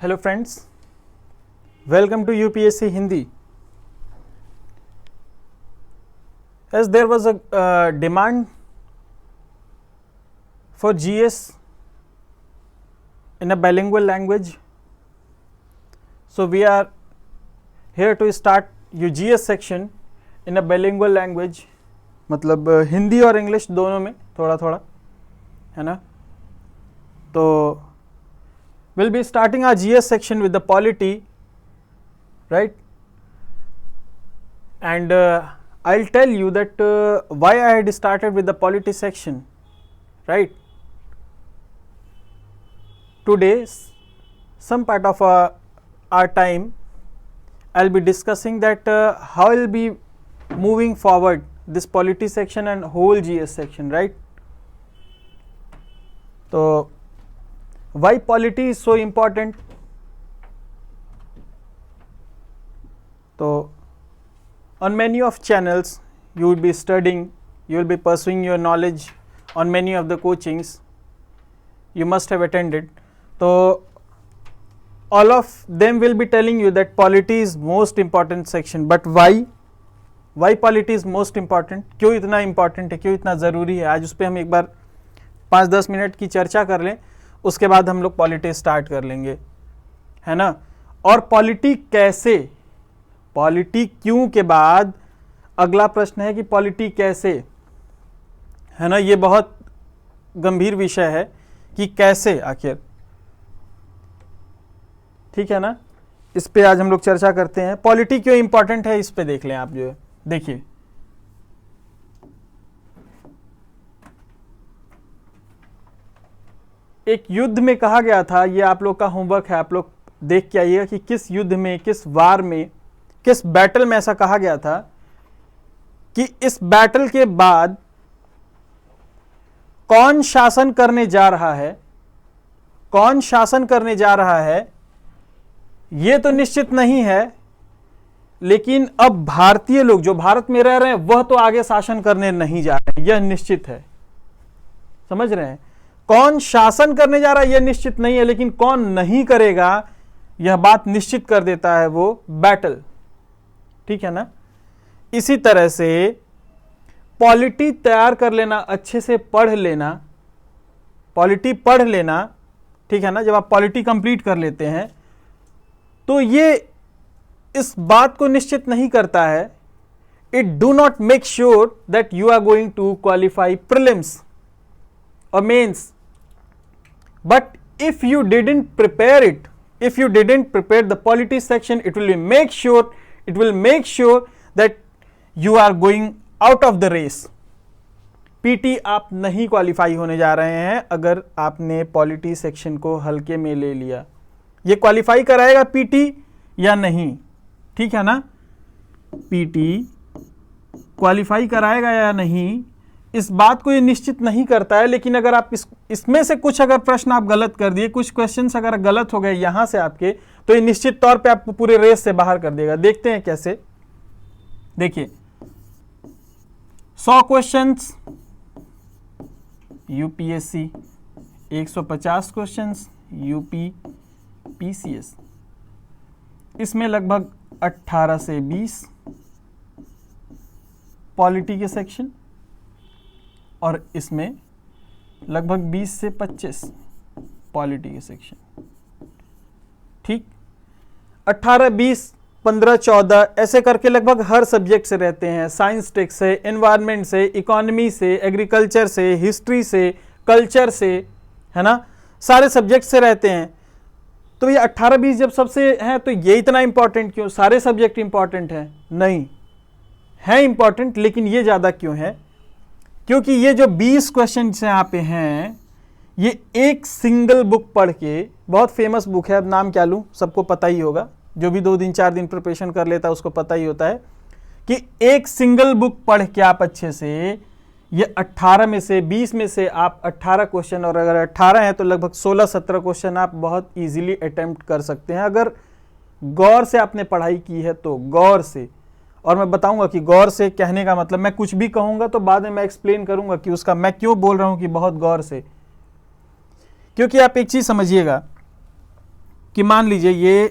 Hello friends, welcome to UPSC Hindi. As there was a demand for GS in a bilingual language, so we are here to start your GS section in a bilingual language. मतलब हिंदी और English दोनों में थोड़ा थोड़ा है ना. तो we'll be starting our GS section with the polity, right? And I'll tell you that why I had started with the polity section, right? Today, some part of our time, I'll be discussing that how I'll be moving forward this polity section and whole GS section, right? So, why polity is so important? So, on many of channels you will be studying, you will be pursuing your knowledge on many of the coachings you must have attended. So, all of them will be telling you that polity is most important section. But why? Why polity is most important? क्यों इतना important है, क्यों इतना ज़रूरी है? आज उस पर हम एक बार 5-10 मिनट की चर्चा कर लें, उसके बाद हम लोग पॉलिटी स्टार्ट कर लेंगे, है ना. और पॉलिटी कैसे, पॉलिटी क्यों के बाद अगला प्रश्न है कि पॉलिटी कैसे, है ना. ये बहुत गंभीर विषय है कि कैसे आखिर, ठीक है ना. इस पे आज हम लोग चर्चा करते हैं. पॉलिटी क्यों इंपॉर्टेंट है, इस पे देख लें आप. जो है देखिए, एक युद्ध में कहा गया था, ये आप लोग का होमवर्क है, आप लोग देख के आइएगा कि किस युद्ध में, किस वार में, किस बैटल में ऐसा कहा गया था कि इस बैटल के बाद कौन शासन करने जा रहा है, कौन शासन करने जा रहा है ये तो निश्चित नहीं है, लेकिन अब भारतीय लोग जो भारत में रह रहे हैं वह तो आगे शासन करने नहीं जा रहे हैं, यह निश्चित है. समझ रहे हैं? कौन शासन करने जा रहा है यह निश्चित नहीं है, लेकिन कौन नहीं करेगा यह बात निश्चित कर देता है वो बैटल, ठीक है ना. इसी तरह से पॉलिटी तैयार कर लेना, अच्छे से पढ़ लेना, पॉलिटी पढ़ लेना, ठीक है ना. जब आप पॉलिटी कंप्लीट कर लेते हैं तो ये इस बात को निश्चित नहीं करता है, it do not make sure that you are going to qualify prelims or mains. But if you didn't prepare it, if you didn't prepare the polity section, it will make sure that you are going out of the race. PT आप नहीं qualify होने जा रहे हैं अगर आपने polity section को हल्के में ले लिया. ये क्वालिफाई कराएगा पीटी या नहीं, ठीक है ना. पीटी क्वालिफाई कराएगा या नहीं इस बात को ये निश्चित नहीं करता है, लेकिन अगर आप इसमें से कुछ अगर प्रश्न आप गलत कर दिए, कुछ क्वेश्चंस अगर गलत हो गए यहां से आपके, तो ये निश्चित तौर पे आपको पूरे रेस से बाहर कर देगा. देखते हैं कैसे. देखिए, 100 questions UPSC, 150 questions UP PCS, इसमें लगभग 18 से 20 पॉलिटी के सेक्शन और इसमें लगभग 20 से 25 पॉलिटी के सेक्शन, ठीक. 18, 20, 15, 14 ऐसे करके लगभग हर सब्जेक्ट से रहते हैं. साइंस टेक से, एनवायरनमेंट से, इकोनॉमी से, एग्रीकल्चर से, हिस्ट्री से, कल्चर से, है ना, सारे सब्जेक्ट से रहते हैं. तो ये 18, 20 जब सबसे हैं तो ये इतना इंपॉर्टेंट क्यों? सारे सब्जेक्ट इंपॉर्टेंट हैं? नहीं है इंपॉर्टेंट, लेकिन ये ज़्यादा क्यों है? क्योंकि ये जो 20 क्वेश्चन यहाँ पे हैं ये एक सिंगल बुक पढ़ के, बहुत फेमस बुक है, अब नाम क्या लूँ, सबको पता ही होगा, जो भी 2 दिन 4 दिन प्रिपरेशन कर लेता है उसको पता ही होता है कि एक सिंगल बुक पढ़ के आप अच्छे से ये 18 में से 20 में से आप 18 क्वेश्चन, और अगर 18 हैं तो लगभग 16-17 क्वेश्चन आप बहुत इजीली अटेम्प्ट कर सकते हैं अगर गौर से आपने पढ़ाई की है तो. गौर से, और मैं बताऊंगा कि गौर से कहने का मतलब, मैं कुछ भी कहूंगा तो बाद में मैं एक्सप्लेन करूंगा कि उसका मैं क्यों बोल रहा हूं कि बहुत गौर से. क्योंकि आप एक चीज समझिएगा कि मान लीजिए ये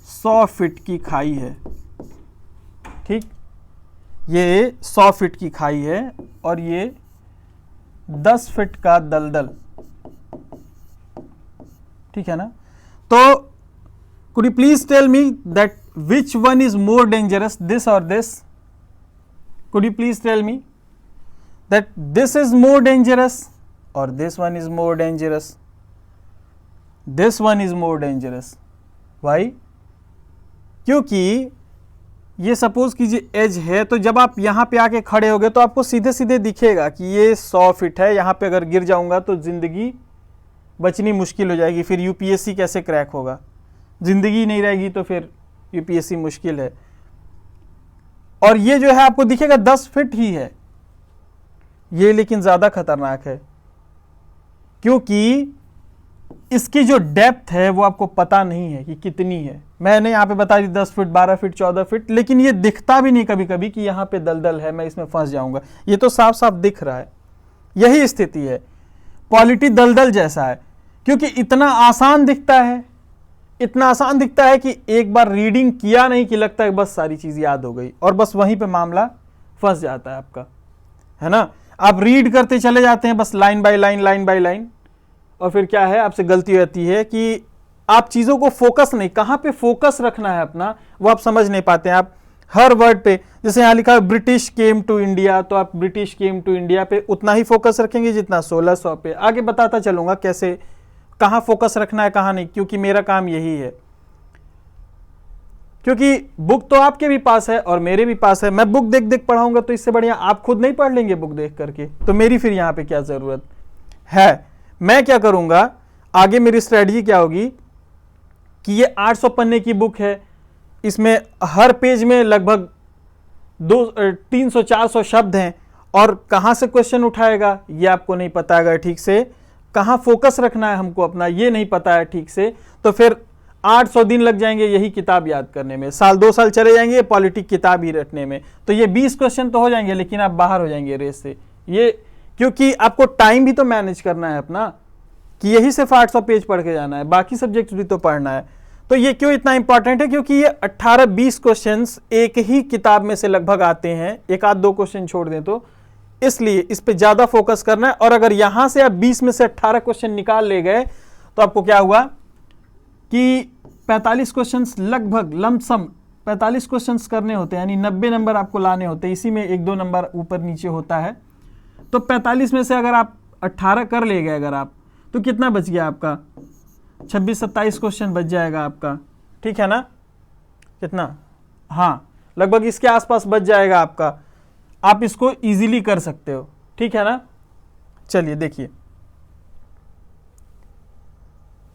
100 फीट की खाई है, ठीक, ये 100 फीट की खाई है और ये 10 फीट का दलदल, ठीक है ना। तो could you please tell me that which one is more dangerous, this or this? Could you please tell me that this is more dangerous or this one is more dangerous? This one is more dangerous. Why? क्योंकि ये suppose कीजिए as है, तो जब आप यहां पे आके खड़े होगे तो आपको सीधे सीधे दिखेगा कि ये 100 फीट है, यहां पे अगर गिर जाऊंगा तो जिंदगी बचनी मुश्किल हो जाएगी, फिर यूपीएससी कैसे क्रैक होगा? जिंदगी नहीं रहेगी तो फिर यूपीएससी मुश्किल है। और ये जो है आपको दिखेगा 10 फीट ही है, ये लेकिन ज्यादा खतरनाक है क्योंकि इसकी जो डेप्थ है वो आपको पता नहीं है कि कितनी है। मैंने यहाँ पे बता दी 10 फीट, 12 फीट, 14 फीट, लेकिन ये दिखता भी नहीं कभी कभी कि यहाँ पे दलदल है, मैं इसमें फंस जाऊंगा। ये तो साफ साफ दिख रहा है। यही स्थिति है, पॉलिटी दलदल जैसा है, क्योंकि इतना आसान दिखता है, इतना आसान दिखता है कि एक बार रीडिंग किया नहीं कि लगता है बस सारी चीज याद हो गई, और बस वहीं पे मामला फंस जाता है आपका, है ना। आप रीड करते चले जाते हैं बस line by line, line by line, और फिर क्या है, आपसे गलती होती है कि आप चीजों को फोकस नहीं, कहां पे फोकस रखना है अपना वो आप समझ नहीं पाते हैं। आप हर वर्ड पे, जैसे यहां लिखा है ब्रिटिश केम टू इंडिया, तो आप ब्रिटिश केम टू इंडिया पे उतना ही फोकस रखेंगे जितना 1600 पे। आगे बताता चलूंगा कैसे, कहां फोकस रखना है कहां नहीं, क्योंकि मेरा काम यही है। क्योंकि बुक तो आपके भी पास है और मेरे भी पास है, मैं बुक देख देख पढ़ाऊंगा तो इससे बढ़िया आप खुद नहीं पढ़ लेंगे बुक देख करके, तो मेरी फिर यहां पे क्या जरूरत है। मैं क्या करूंगा आगे, मेरी स्ट्रेटजी क्या होगी कि ये 800 पन्ने की बुक है, इसमें हर पेज में लगभग 300-400 शब्द हैं, और कहां से क्वेश्चन उठाएगा ये आपको नहीं पता है ठीक से, कहां फोकस रखना है हमको अपना ये नहीं पता है ठीक से, तो फिर 800 दिन लग जाएंगे यही किताब याद करने में, साल 2 साल चले जाएंगे पॉलिटिक किताब ही रटने में। तो ये 20 क्वेश्चन तो हो जाएंगे, लेकिन आप बाहर हो जाएंगे रेस से, ये क्योंकि आपको टाइम भी तो मैनेज करना है अपना, कि यही सिर्फ 800 पेज पढ़ के जाना है, बाकी सब्जेक्ट भी तो पढ़ना है। तो ये क्यों इतना इंपॉर्टेंट है, क्योंकि ये 18-20 क्वेश्चंस एक ही किताब में से लगभग आते हैं, एक आध 2 क्वेश्चन छोड़ दें तो, इसलिए इस पे ज्यादा फोकस करना है। और अगर यहां से आप 20 में से 18 क्वेश्चन निकाल ले गए तो आपको क्या हुआ कि 45 क्वेश्चंस लगभग लमसम 45 क्वेश्चंस करने होते हैं, यानी 90 नंबर आपको लाने होते हैं, इसी में 1-2 नंबर ऊपर नीचे होता है। तो 45 में से अगर आप 18 कर ले गए अगर आप, तो कितना बच गया आपका, 26-27 क्वेश्चन बच जाएगा आपका, ठीक है ना, कितना, हाँ लगभग इसके आसपास बच जाएगा आपका। आप इसको इजीली कर सकते हो, ठीक है ना। चलिए देखिए,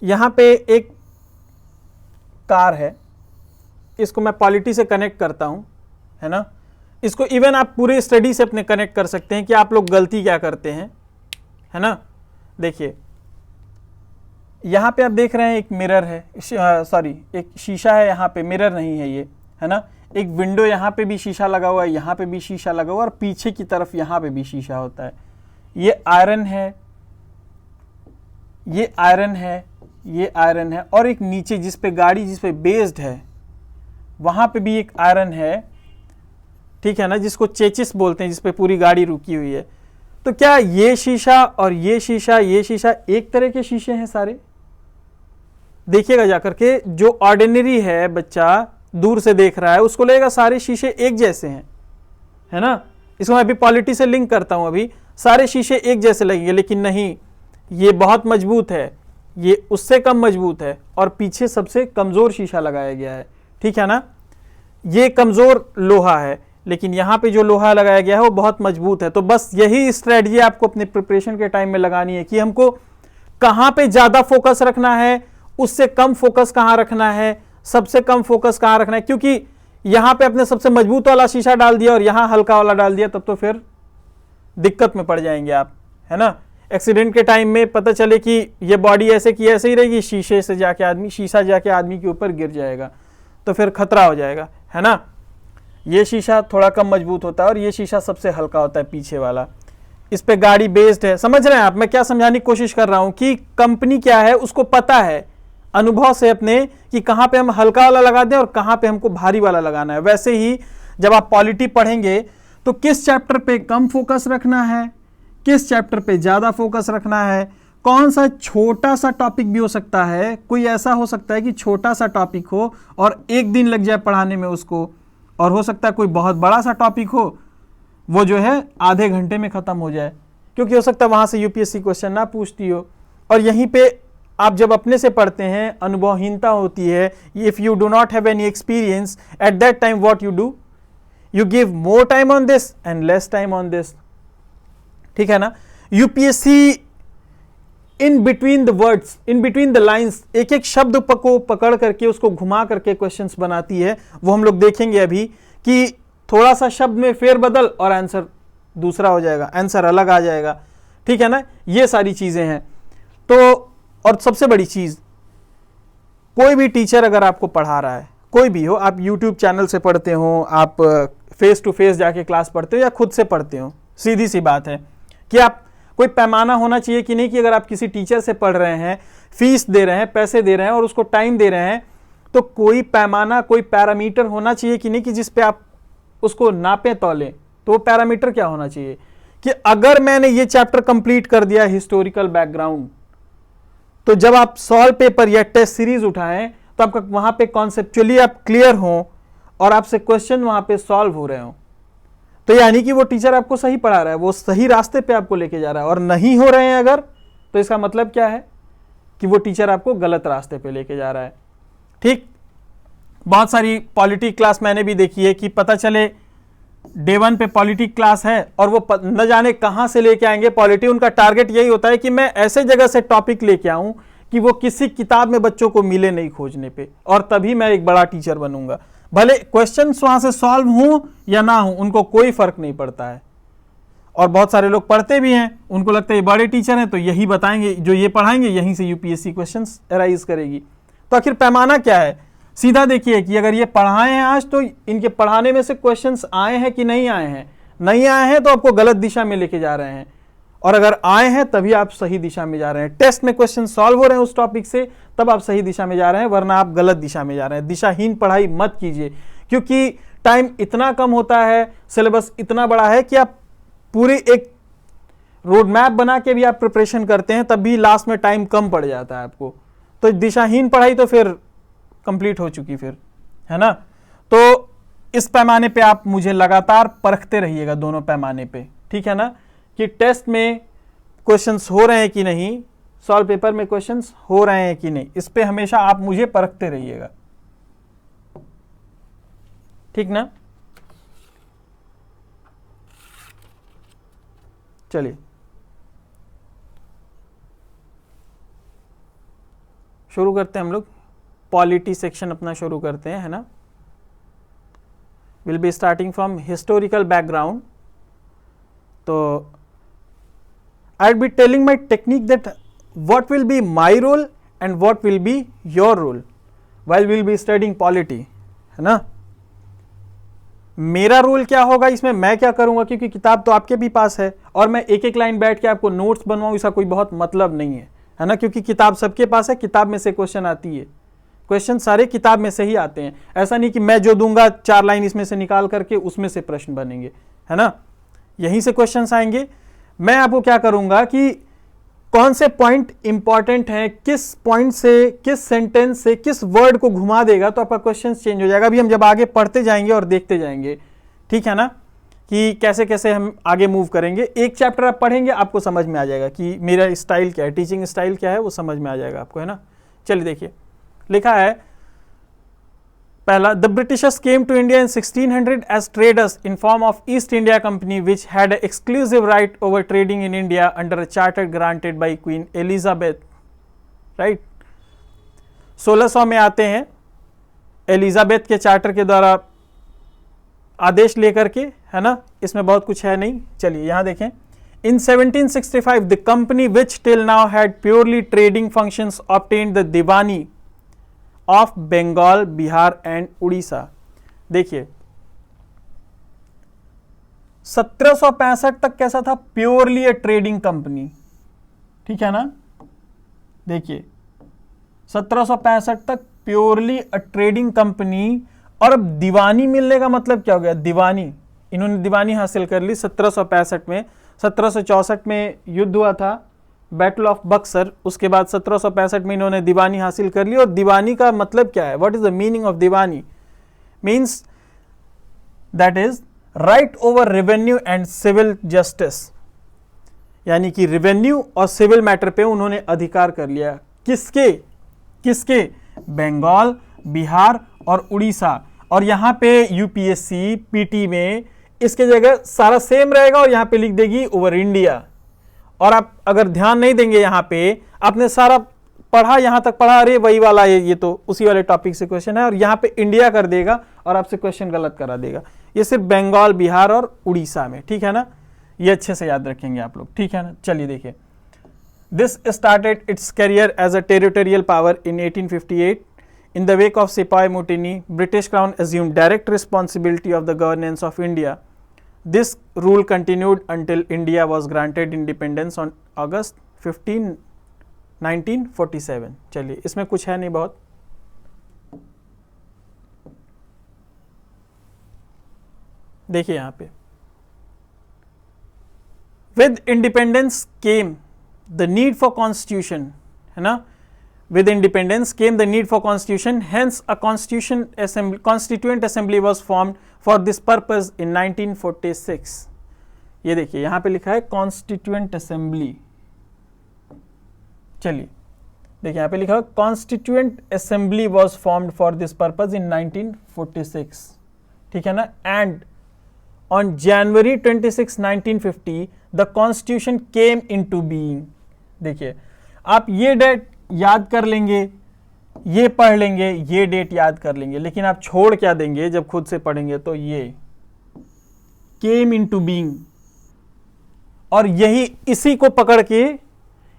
यहां पे एक कार है, इसको मैं पॉलिटी से कनेक्ट करता हूं, है ना। इसको इवन आप पूरे स्टडी से अपने कनेक्ट कर सकते हैं कि आप लोग गलती क्या करते हैं, है ना। देखिए यहां पे आप देख रहे हैं एक मिरर है, सॉरी एक शीशा है, यहां पे मिरर नहीं है ये, है ना। एक विंडो यहां पे भी शीशा लगा हुआ है, यहां पे भी शीशा लगा हुआ है, और पीछे की तरफ यहां पे भी शीशा होता है। ये आयरन है, ये आयरन है, ये आयरन है, और एक नीचे जिस पे गाड़ी जिस पे बेस्ड है वहां पे भी एक आयरन है, ठीक है ना, जिसको चेचिस बोलते हैं, जिस पे पूरी गाड़ी रुकी हुई है। तो क्या ये शीशा और ये शीशा एक तरह के शीशे हैं सारे? देखिएगा जाकर के, जो ऑर्डिनरी है बच्चा दूर से देख रहा है उसको लगेगा सारे शीशे एक जैसे हैं, है ना। इसको मैं अभी पॉलिटी से लिंक करता हूं, अभी सारे शीशे एक जैसे लगेंगे, लेकिन नहीं, ये बहुत मजबूत है, ये उससे कम मजबूत है, और पीछे सबसे कमजोर शीशा लगाया गया है, ठीक है ना। ये कमजोर लोहा है, लेकिन यहां पे जो लोहा लगाया गया है वो बहुत मजबूत है। तो बस यही स्ट्रेटजी आपको अपने प्रिपरेशन के टाइम में लगानी है कि हमको कहां पे ज्यादा फोकस रखना है, उससे कम फोकस कहां रखना है, सबसे कम फोकस कहां रखना है। क्योंकि यहां पे अपने सबसे मजबूत वाला शीशा डाल दिया और यहां हल्का वाला डाल दिया, तब तो फिर दिक्कत में पड़ जाएंगे आप, है ना। एक्सीडेंट के टाइम में पता चले कि ये बॉडी ऐसे की ऐसे ही रहेगी, शीशा जाके आदमी के ऊपर गिर जाएगा, तो फिर खतरा हो जाएगा, है ना। ये शीशा थोड़ा कम मजबूत होता है और ये शीशा सबसे हल्का होता है पीछे वाला। इस पे गाड़ी बेस्ड है। समझ रहे हैं आप मैं क्या समझाने की कोशिश कर रहा हूं कि कंपनी क्या है उसको पता है अनुभव से अपने कि कहां पे हम हल्का वाला लगा दें और कहां पे हमको भारी वाला लगाना है। वैसे ही जब आप पॉलिटी पढ़ेंगे तो किस चैप्टर पे कम फोकस रखना है, किस चैप्टर पे ज्यादा फोकस रखना है, कौन सा छोटा सा टॉपिक भी हो सकता है, कोई ऐसा हो सकता है कि छोटा सा टॉपिक हो और एक दिन लग जाए पढ़ाने में उसको, और हो सकता है कोई बहुत बड़ा सा टॉपिक हो वो जो है आधे घंटे में खत्म हो जाए, क्योंकि हो सकता है वहां से यूपीएससी क्वेश्चन ना पूछती हो। और यहीं पे आप जब अपने से पढ़ते हैं अनुभवहीनता होती है। If you do not have any experience at that time what you do, you give more time on this and less time on this. ठीक है ना। UPSC in between the words, in between the lines, एक एक शब्द को पकड़ करके उसको घुमा करके क्वेश्चंस बनाती है। वो हम लोग देखेंगे अभी कि थोड़ा सा शब्द में फेरबदल और आंसर दूसरा हो जाएगा, आंसर अलग आ जाएगा। ठीक है ना। ये सारी चीजें हैं। तो और सबसे बड़ी चीज, कोई भी टीचर अगर आपको पढ़ा रहा है, कोई भी हो, आप यूट्यूब चैनल से पढ़ते हो, आप फेस टू फेस जाके क्लास पढ़ते हो या खुद से पढ़ते हो, सीधी सी बात है कि आप कोई पैमाना होना चाहिए कि नहीं कि अगर आप किसी टीचर से पढ़ रहे हैं, फीस दे रहे हैं, पैसे दे रहे हैं और उसको टाइम दे रहे हैं, तो कोई पैमाना, कोई पैरामीटर होना चाहिए कि नहीं कि जिस पे आप उसको नापें तौलें। तो वो पैरामीटर क्या होना चाहिए कि अगर मैंने ये चैप्टर कंप्लीट कर दिया हिस्टोरिकल बैकग्राउंड, तो जब आप सॉल्व पेपर या टेस्ट सीरीज उठाएं तो आपका वहां पे कॉन्सेप्चुअली आप क्लियर हो और आपसे क्वेश्चन वहां पे सॉल्व हो रहे हो, तो यानी कि वो टीचर आपको सही पढ़ा रहा है, वो सही रास्ते पे आपको लेके जा रहा है। और नहीं हो रहे हैं अगर, तो इसका मतलब क्या है कि वो टीचर आपको गलत रास्ते पे लेके जा रहा है। ठीक। बहुत सारी पॉलिटी क्लास मैंने भी देखी है कि पता चले डे 1 पे पॉलिटी क्लास है और वो न जाने कहां से लेके आएंगे पॉलिटी। उनका टारगेट यही होता है कि मैं ऐसे जगह से टॉपिक लेके आऊं कि वो किसी किताब में बच्चों को मिले नहीं खोजने पे, और तभी मैं एक बड़ा टीचर बनूंगा। भले क्वेश्चंस वहां से सॉल्व हों या ना हो, उनको कोई फर्क नहीं पड़ता है। और बहुत सारे लोग पढ़ते भी हैं, उनको लगता है ये बड़े टीचर हैं तो यही बताएंगे, जो ये पढ़ाएंगे यहीं से यूपीएससी क्वेश्चंस अराइज करेगी। तो आखिर पैमाना क्या है? सीधा देखिए कि अगर ये पढ़ाए हैं आज, तो इनके पढ़ाने में से क्वेश्चंस आए हैं कि नहीं आए हैं। नहीं आए हैं तो आपको गलत दिशा में लेके जा रहे हैं, और अगर आए हैं तभी आप सही दिशा में जा रहे हैं। टेस्ट में क्वेश्चन सॉल्व हो रहे हैं उस टॉपिक से, तब आप सही दिशा में जा रहे हैं, वरना आप गलत दिशा में जा रहे हैं। दिशाहीन पढ़ाई मत कीजिए, क्योंकि टाइम इतना कम होता है, सिलेबस इतना बड़ा है कि आप पूरी एक रोड मैप बना के भी आप प्रिपरेशन करते हैं, तब भी लास्ट में टाइम कम पड़ जाता है आपको। तो दिशाहीन पढ़ाई तो फिर कंप्लीट हो चुकी फिर, है ना। तो इस पैमाने पे आप मुझे लगातार परखते रहिएगा, दोनों पैमाने पे, ठीक है ना, कि टेस्ट में क्वेश्चंस हो रहे हैं कि नहीं, सॉल्व पेपर में क्वेश्चंस हो रहे हैं कि नहीं। इस पे हमेशा आप मुझे परखते रहिएगा, ठीक ना। चलिए शुरू करते हैं हम लोग। पॉलिटी सेक्शन अपना शुरू करते हैं, है ना। Will be starting from historical background. तो I will be telling my technique that what will be my role and what will be your role while will be studying polity, है ना। मेरा रोल क्या होगा इसमें, मैं क्या करूंगा, क्योंकि किताब तो आपके भी पास है और मैं एक एक लाइन बैठ के आपको नोट्स बनवाऊं, इसका कोई बहुत मतलब नहीं है ना, क्योंकि किताब सबके पास है, किताब में से क्वेश्चन आती है, क्वेश्चन सारे किताब में से ही आते हैं। ऐसा नहीं कि मैं जो दूंगा 4 लाइन इसमें से निकाल करके उसमें से प्रश्न बनेंगे, है ना, यहीं से क्वेश्चंस आएंगे। मैं आपको क्या करूंगा कि कौन से पॉइंट इंपॉर्टेंट हैं, किस पॉइंट से, किस सेंटेंस से, किस वर्ड को घुमा देगा तो आपका क्वेश्चन चेंज हो जाएगा। अभी हम जब आगे पढ़ते जाएंगे और देखते जाएंगे, ठीक है ना, कि कैसे कैसे हम आगे मूव करेंगे। एक चैप्टर आप पढ़ेंगे, आपको समझ में आ जाएगा कि मेरा स्टाइल क्या है, टीचिंग स्टाइल क्या है, वो समझ में आ जाएगा आपको, है ना। चलिए देखिए, लिखा है पहला, the britishers came to India in 1600 as traders in form of East India Company which had exclusive right over trading in India under a charter granted by Queen Elizabeth, right. 1600 में आते हैं, एलिजाबेथ के charter के द्वारा आदेश लेकर के, है ना। इसमें बहुत कुछ है नहीं, चलिए यहां देखें। In 1765, the company which till now had purely trading functions obtained the Diwani of Bengal, Bihar and Odisha। देखिए, 1765 तक कैसा था, प्योरली ए ट्रेडिंग कंपनी, ठीक है ना। देखिए 1765 तक प्योरली अ ट्रेडिंग कंपनी, और अब दीवानी मिलने का मतलब क्या हो गया, दीवानी, इन्होंने दीवानी हासिल कर ली 1765 में। 1764 में युद्ध हुआ था, बैटल ऑफ बक्सर, उसके बाद 1765 में इन्होंने दीवानी हासिल कर ली। और दीवानी का मतलब क्या है, what is the meaning of diwani, means that is right over revenue and civil justice, यानी कि रेवेन्यू और सिविल मैटर पे उन्होंने अधिकार कर लिया। किसके किसके, बंगाल, बिहार और उड़ीसा। और यहां पे यूपीएससी पीटी में इसके जगह सारा सेम रहेगा और यहां पे लिख देगी ओवर इंडिया। और आप अगर ध्यान नहीं देंगे, यहां पे आपने सारा पढ़ा, यहां तक पढ़ा, अरे वही वाला ये तो उसी वाले टॉपिक से क्वेश्चन है, और यहां पे इंडिया कर देगा और आपसे क्वेश्चन गलत करा देगा। ये सिर्फ बंगाल, बिहार और उड़ीसा में, ठीक है ना। ये अच्छे से याद रखेंगे आप लोग, ठीक है ना। चलिए देखिए, this started its career as a territorial power in 1858। In the wake of Sepoy Mutiny, British Crown assumed direct responsibility of the governance of India. This rule continued until India was granted independence on August 15, 1947. चलिए, इसमें कुछ है नहीं बहुत। देखिए यहाँ पे, with independence came the need for constitution, है ना। With independence came the need for constitution, hence a constituent assembly was formed for this purpose in 1946. ये देखिए यहाँ पे लिखा है constituent assembly। चलिए देखिए यहाँ पे लिखा है constituent assembly was formed for this purpose in 1946, ठीक है ना। And on January 26, 1950 the constitution came into being। देखिए आप ये डेट याद कर लेंगे, ये पढ़ लेंगे, ये डेट याद कर लेंगे, लेकिन आप छोड़ क्या देंगे जब खुद से पढ़ेंगे, तो ये केम इनटू बीइंग। और यही इसी को पकड़ के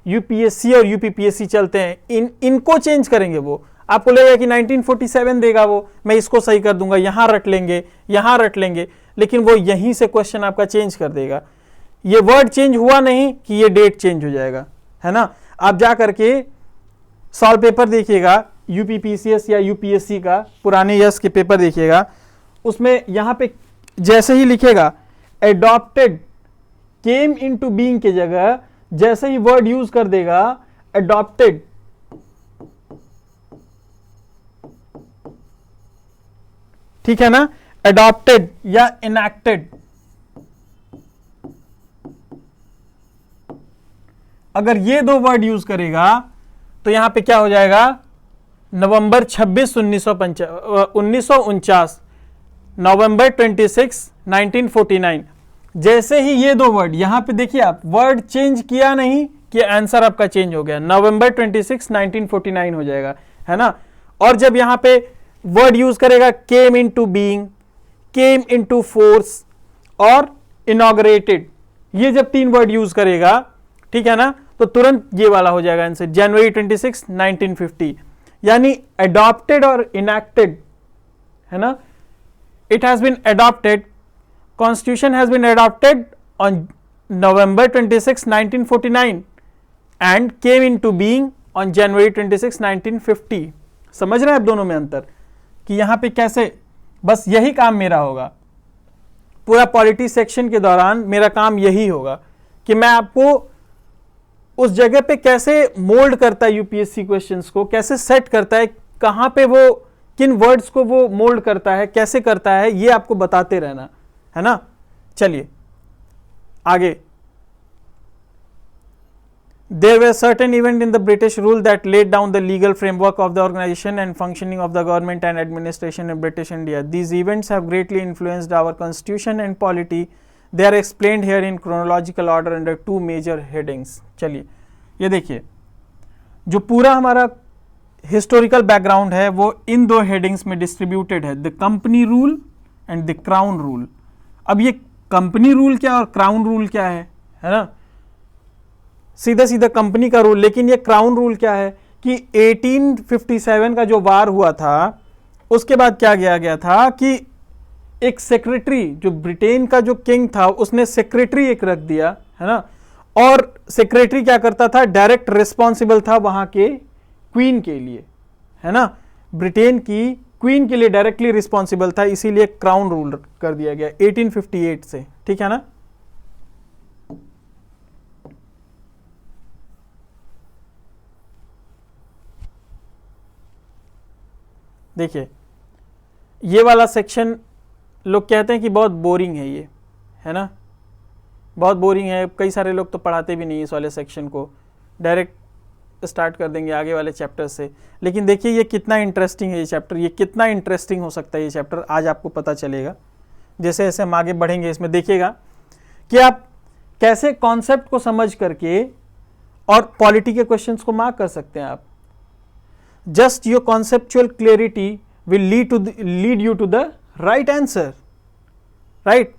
यूपीएससी और यूपीपीएससी चलते हैं, इनको चेंज करेंगे। वो आपको लगेगा कि 1947 देगा वो, मैं इसको सही कर दूंगा, यहां रट लेंगे, यहां रट लेंगे, लेकिन वो यहीं से क्वेश्चन आपका चेंज कर देगा। ये वर्ड चेंज हुआ नहीं कि ये डेट चेंज हो जाएगा, है ना। आप जा करके सॉल्व पेपर देखिएगा यूपीपीसीएस या यूपीएससी का, पुराने यस के पेपर देखिएगा, उसमें यहां पे जैसे ही लिखेगा एडॉप्टेड केम इनटू बीइंग के जगह जैसे ही वर्ड यूज कर देगा एडॉप्टेड, ठीक है ना, एडॉप्टेड या इनैक्टेड, अगर ये दो वर्ड यूज करेगा तो यहां पे क्या हो जाएगा, नवंबर 26 1949, नवंबर 26 1949। जैसे ही ये दो वर्ड यहां पे देखिए, आप वर्ड चेंज किया नहीं कि आंसर आपका चेंज हो गया, नवंबर 26 1949 हो जाएगा, है ना। और जब यहां पे वर्ड यूज करेगा केम into being, came into force और इनॉग्रेटेड, ये जब तीन वर्ड यूज करेगा, ठीक है ना, तो तुरंत ये वाला हो जाएगा आंसर, जनवरी 26 1950। यानी अडॉप्टेड और इनैक्टेड, है ना। It has been adopted, constitution has been adopted on November 26 1949 and came into being on January 26 1950। समझ रहे हैं आप दोनों में अंतर, कि यहां पे कैसे, बस यही काम मेरा होगा पूरा पॉलिटी सेक्शन के दौरान, मेरा काम यही होगा कि मैं आपको उस जगह पे कैसे मोल्ड करता है यूपीएससी क्वेश्चंस को, कैसे सेट करता है, कहां पे वो किन वर्ड्स को वो मोल्ड करता है, कैसे करता है, ये आपको बताते रहना, है ना। चलिए आगे, There were certain events in the British rule that laid down the legal framework of the organization and functioning of the government and administration in British India. These events have greatly influenced our constitution and polity. They are explained here in chronological order under two major headings. चलिए ये देखिए, जो पूरा हमारा historical background है वो इन दो headings में डिस्ट्रीब्यूटेड है, the company rule and the crown rule. अब ये कंपनी रूल क्या और क्राउन रूल क्या है ना, सीधा सीधा कंपनी का रूल, लेकिन ये क्राउन रूल क्या है कि 1857 का जो वार हुआ था उसके बाद क्या किया गया था कि एक सेक्रेटरी, जो ब्रिटेन का जो किंग था उसने सेक्रेटरी एक रख दिया, है ना, और सेक्रेटरी क्या करता था, डायरेक्ट रिस्पॉन्सिबल था वहां के क्वीन के लिए, है ना, ब्रिटेन की क्वीन के लिए डायरेक्टली रिस्पॉन्सिबल था, इसीलिए क्राउन रूल कर दिया गया 1858 से, ठीक है ना। देखिए ये वाला सेक्शन लोग कहते हैं कि बहुत बोरिंग है ये, है ना, बहुत बोरिंग है, कई सारे लोग तो पढ़ाते भी नहीं इस वाले सेक्शन को, डायरेक्ट स्टार्ट कर देंगे आगे वाले चैप्टर से। लेकिन देखिए ये कितना इंटरेस्टिंग है ये चैप्टर, ये कितना इंटरेस्टिंग हो सकता है ये चैप्टर, आज आपको पता चलेगा जैसे जैसे हम आगे बढ़ेंगे। इसमें देखिएगा कि आप कैसे कॉन्सेप्ट को समझ करके और पॉलिटी के क्वेश्चंस को मार्क कर सकते हैं आप। Just your conceptual clarity will lead you to the right answer, right.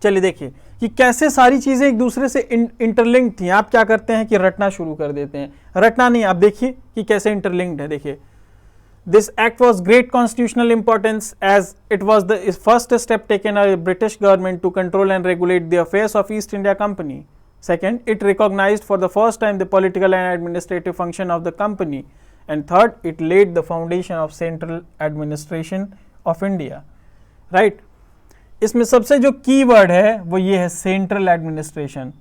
चलिए देखिए कि कैसे सारी चीजें एक दूसरे से इंटरलिंक्ड थी। आप क्या करते हैं कि रटना शुरू कर देते हैं, रटना नहीं, आप देखिए कि कैसे इंटरलिंक्ड है। देखिए, this act was great constitutional importance as it was the first step taken by British government to control and regulate the affairs of East India Company. Second, it recognized for the first time the political and administrative function of the company. And third, it laid the foundation of central administration of India. Right? इसमें सबसे जो की word है वो ये है central administration.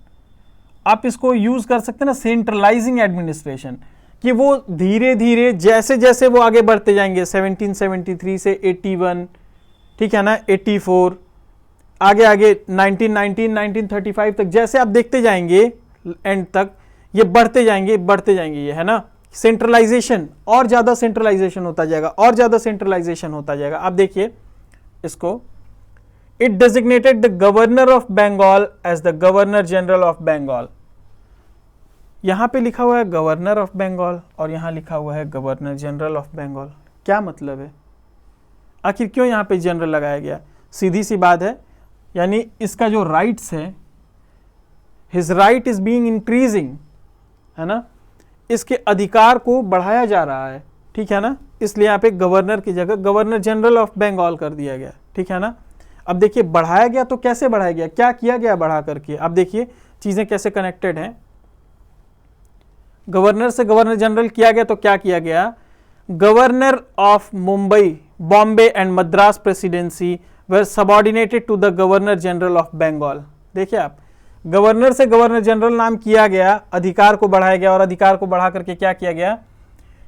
आप इसको यूज कर सकते हैं ना, सेंट्रलाइजिंग एडमिनिस्ट्रेशन, कि वो धीरे धीरे जैसे जैसे वो आगे बढ़ते जाएंगे 1773 से 81, ठीक है ना, 84, आगे आगे 1919, 1935 तक, जैसे आप देखते जाएंगे एंड तक ये बढ़ते जाएंगे ये, है ना, सेंट्रलाइजेशन, और ज्यादा सेंट्रलाइजेशन होता जाएगा, और ज्यादा सेंट्रलाइजेशन होता जाएगा। आप देखिए इसको, it designated the governor of Bengal as the governor general of Bengal. यहां पे लिखा हुआ है गवर्नर ऑफ बंगाल और यहां लिखा हुआ है गवर्नर जनरल ऑफ बंगाल। क्या मतलब है, आखिर क्यों यहां पे जनरल लगाया गया? सीधी सी बात है, यानी इसका जो राइट्स है, his right is being increasing, है ना, इसके अधिकार को बढ़ाया जा रहा है, ठीक है ना, इसलिए यहाँ पे गवर्नर की जगह गवर्नर जनरल ऑफ बंगाल कर दिया गया, ठीक है ना। अब देखिए बढ़ाया गया तो कैसे बढ़ाया गया, क्या किया गया बढ़ा करके, अब देखिए चीजें कैसे कनेक्टेड हैं। गवर्नर से गवर्नर जनरल किया गया तो क्या किया गया, governor of Mumbai, Bombay and Madras presidency were subordinated to the governor general of Bengal। देखिए आप, गवर्नर से गवर्नर जनरल नाम किया गया, अधिकार को बढ़ाया गया, और अधिकार को बढ़ा करके क्या किया गया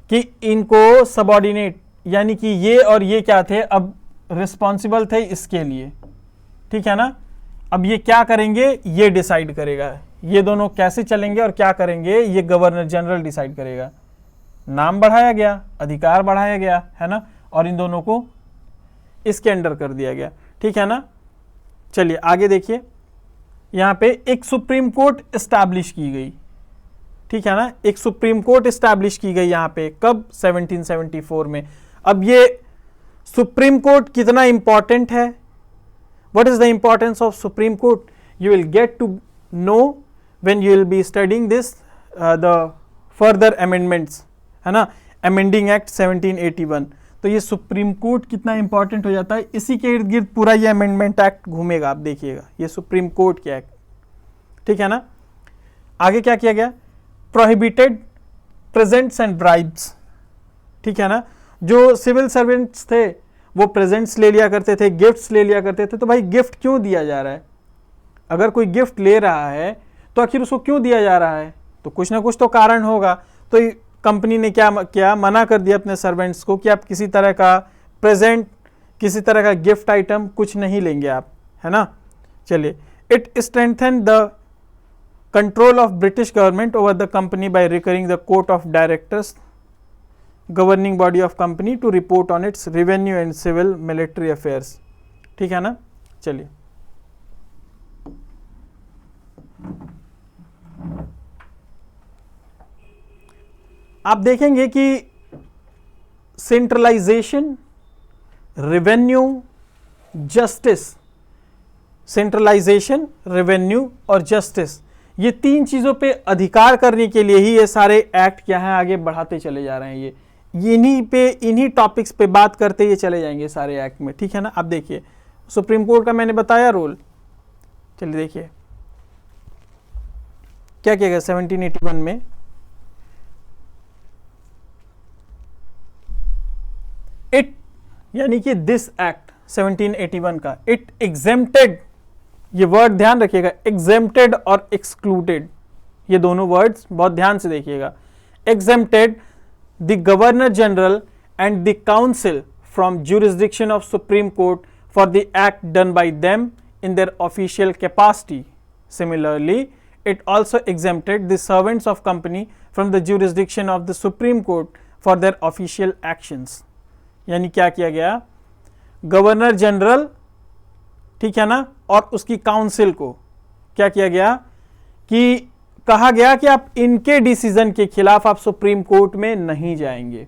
कि इनको सबॉर्डिनेट, यानी कि ये और ये क्या थे, अब रिस्पॉन्सिबल थे इसके लिए, ठीक है ना। अब ये क्या करेंगे, ये डिसाइड करेगा, ये दोनों कैसे चलेंगे और क्या करेंगे, ये गवर्नर जनरल डिसाइड करेगा। नाम बढ़ाया गया, अधिकार बढ़ाया गया, है ना, और इन दोनों को इसके अंडर कर दिया गया, ठीक है ना। चलिए आगे देखिए, यहां पे एक सुप्रीम कोर्ट एस्टैब्लिश की गई, ठीक है ना, एक सुप्रीम कोर्ट एस्टैब्लिश की गई यहां पे, कब, 1774 में। अब ये सुप्रीम कोर्ट कितना इंपॉर्टेंट है, what is the importance of Supreme Court, you will get to know when you will be studying this the further amendments, है ना, अमेंडिंग एक्ट 1781। तो ये सुप्रीम कोर्ट कितना इंपॉर्टेंट हो जाता है, इसी के इर्द गिर्द पूरा ये अमेंडमेंट एक्ट घूमेगा, आप देखिएगा, ये सुप्रीम कोर्ट के एक्ट, ठीक है ना। आगे क्या किया गया, प्रोहिबिटेड प्रेजेंट्स एंड ब्राइब्स, ठीक है ना। जो सिविल सर्वेंट्स थे वो प्रेजेंट्स ले लिया करते थे, गिफ्ट्स ले लिया करते थे, तो भाई गिफ्ट क्यों दिया जा रहा है, अगर कोई गिफ्ट ले रहा है तो आखिर उसको क्यों दिया जा रहा है, तो कुछ ना कुछ तो कारण होगा। तो कंपनी ने क्या मना कर दिया अपने सर्वेंट्स को कि आप किसी तरह का प्रेजेंट, किसी तरह का गिफ्ट आइटम कुछ नहीं लेंगे आप, है ना। चलिए, it strengthen the control of British government over the company by recurring the court of directors governing body of company to report on its revenue and civil military affairs, ठीक है ना। चलिए आप देखेंगे कि centralisation, revenue, justice, centralisation, revenue और justice, ये तीन चीजों पे अधिकार करने के लिए ही ये सारे एक्ट क्या है आगे बढ़ाते चले जा रहे हैं। इन्हीं टॉपिक्स पे बात करते ये चले जाएंगे सारे एक्ट में, ठीक है ना। अब देखिए सुप्रीम कोर्ट का मैंने बताया रोल, चलिए देखिए क्या किया गया 1781 में। इट यानी कि दिस एक्ट 1781 का, इट एग्जेम्प्टेड, ये वर्ड ध्यान रखिएगा, एग्जेम्प्टेड और एक्सक्लूडेड, ये दोनों वर्ड्स बहुत ध्यान से देखिएगा। Exempted the governor general and the council from jurisdiction of Supreme Court for the act done by them in their official capacity. Similarly, it also exempted the servants of company from the jurisdiction of the Supreme Court for their official actions. यानी क्या किया गया, governor general, ठीक है ना, और उसकी council को क्या किया गया कि कहा गया कि आप इनके डिसीजन के खिलाफ आप सुप्रीम कोर्ट में नहीं जाएंगे।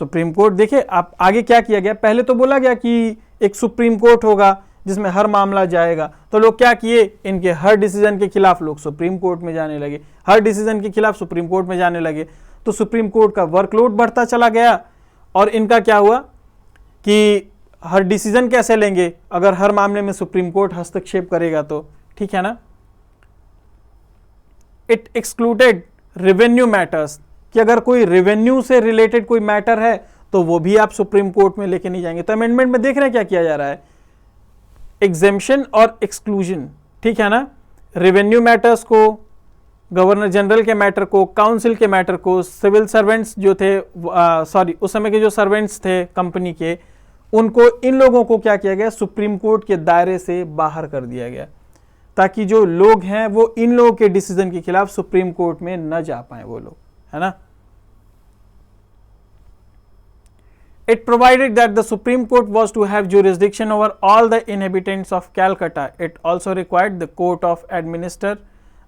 सुप्रीम कोर्ट, देखिए आप आगे क्या किया गया, पहले तो बोला गया कि एक सुप्रीम कोर्ट होगा जिसमें हर मामला जाएगा, तो लोग क्या किए, इनके हर डिसीजन के खिलाफ लोग सुप्रीम कोर्ट में जाने लगे, हर डिसीजन के खिलाफ सुप्रीम कोर्ट में जाने लगे, तो सुप्रीम कोर्ट का वर्कलोड बढ़ता चला गया और इनका क्या हुआ कि हर डिसीजन कैसे लेंगे अगर हर मामले में सुप्रीम कोर्ट हस्तक्षेप करेगा तो, ठीक है ना। इट एक्सक्लूडेड रेवेन्यू मैटर्स, कि अगर कोई रेवेन्यू से रिलेटेड कोई मैटर है तो वो भी आप सुप्रीम कोर्ट में लेके नहीं जाएंगे। तो अमेंडमेंट में देख रहे हैं क्या किया जा रहा है, एग्जेम्पशन और एक्सक्लूजन, ठीक है ना। रेवेन्यू मैटर्स को, गवर्नर जनरल के मैटर को, काउंसिल के मैटर को, सिविल सर्वेंट्स जो थे, उस समय के जो सर्वेंट्स थे कंपनी के, उनको, इन लोगों को क्या किया गया, सुप्रीम कोर्ट के दायरे से बाहर कर दिया गया, ताकि जो लोग हैं वो इन लोगों के डिसीजन के खिलाफ सुप्रीम कोर्ट में न जा पाए वो लोग, है ना। It provided that the Supreme Court was to have jurisdiction over all the inhabitants of Calcutta. It also required the court of administer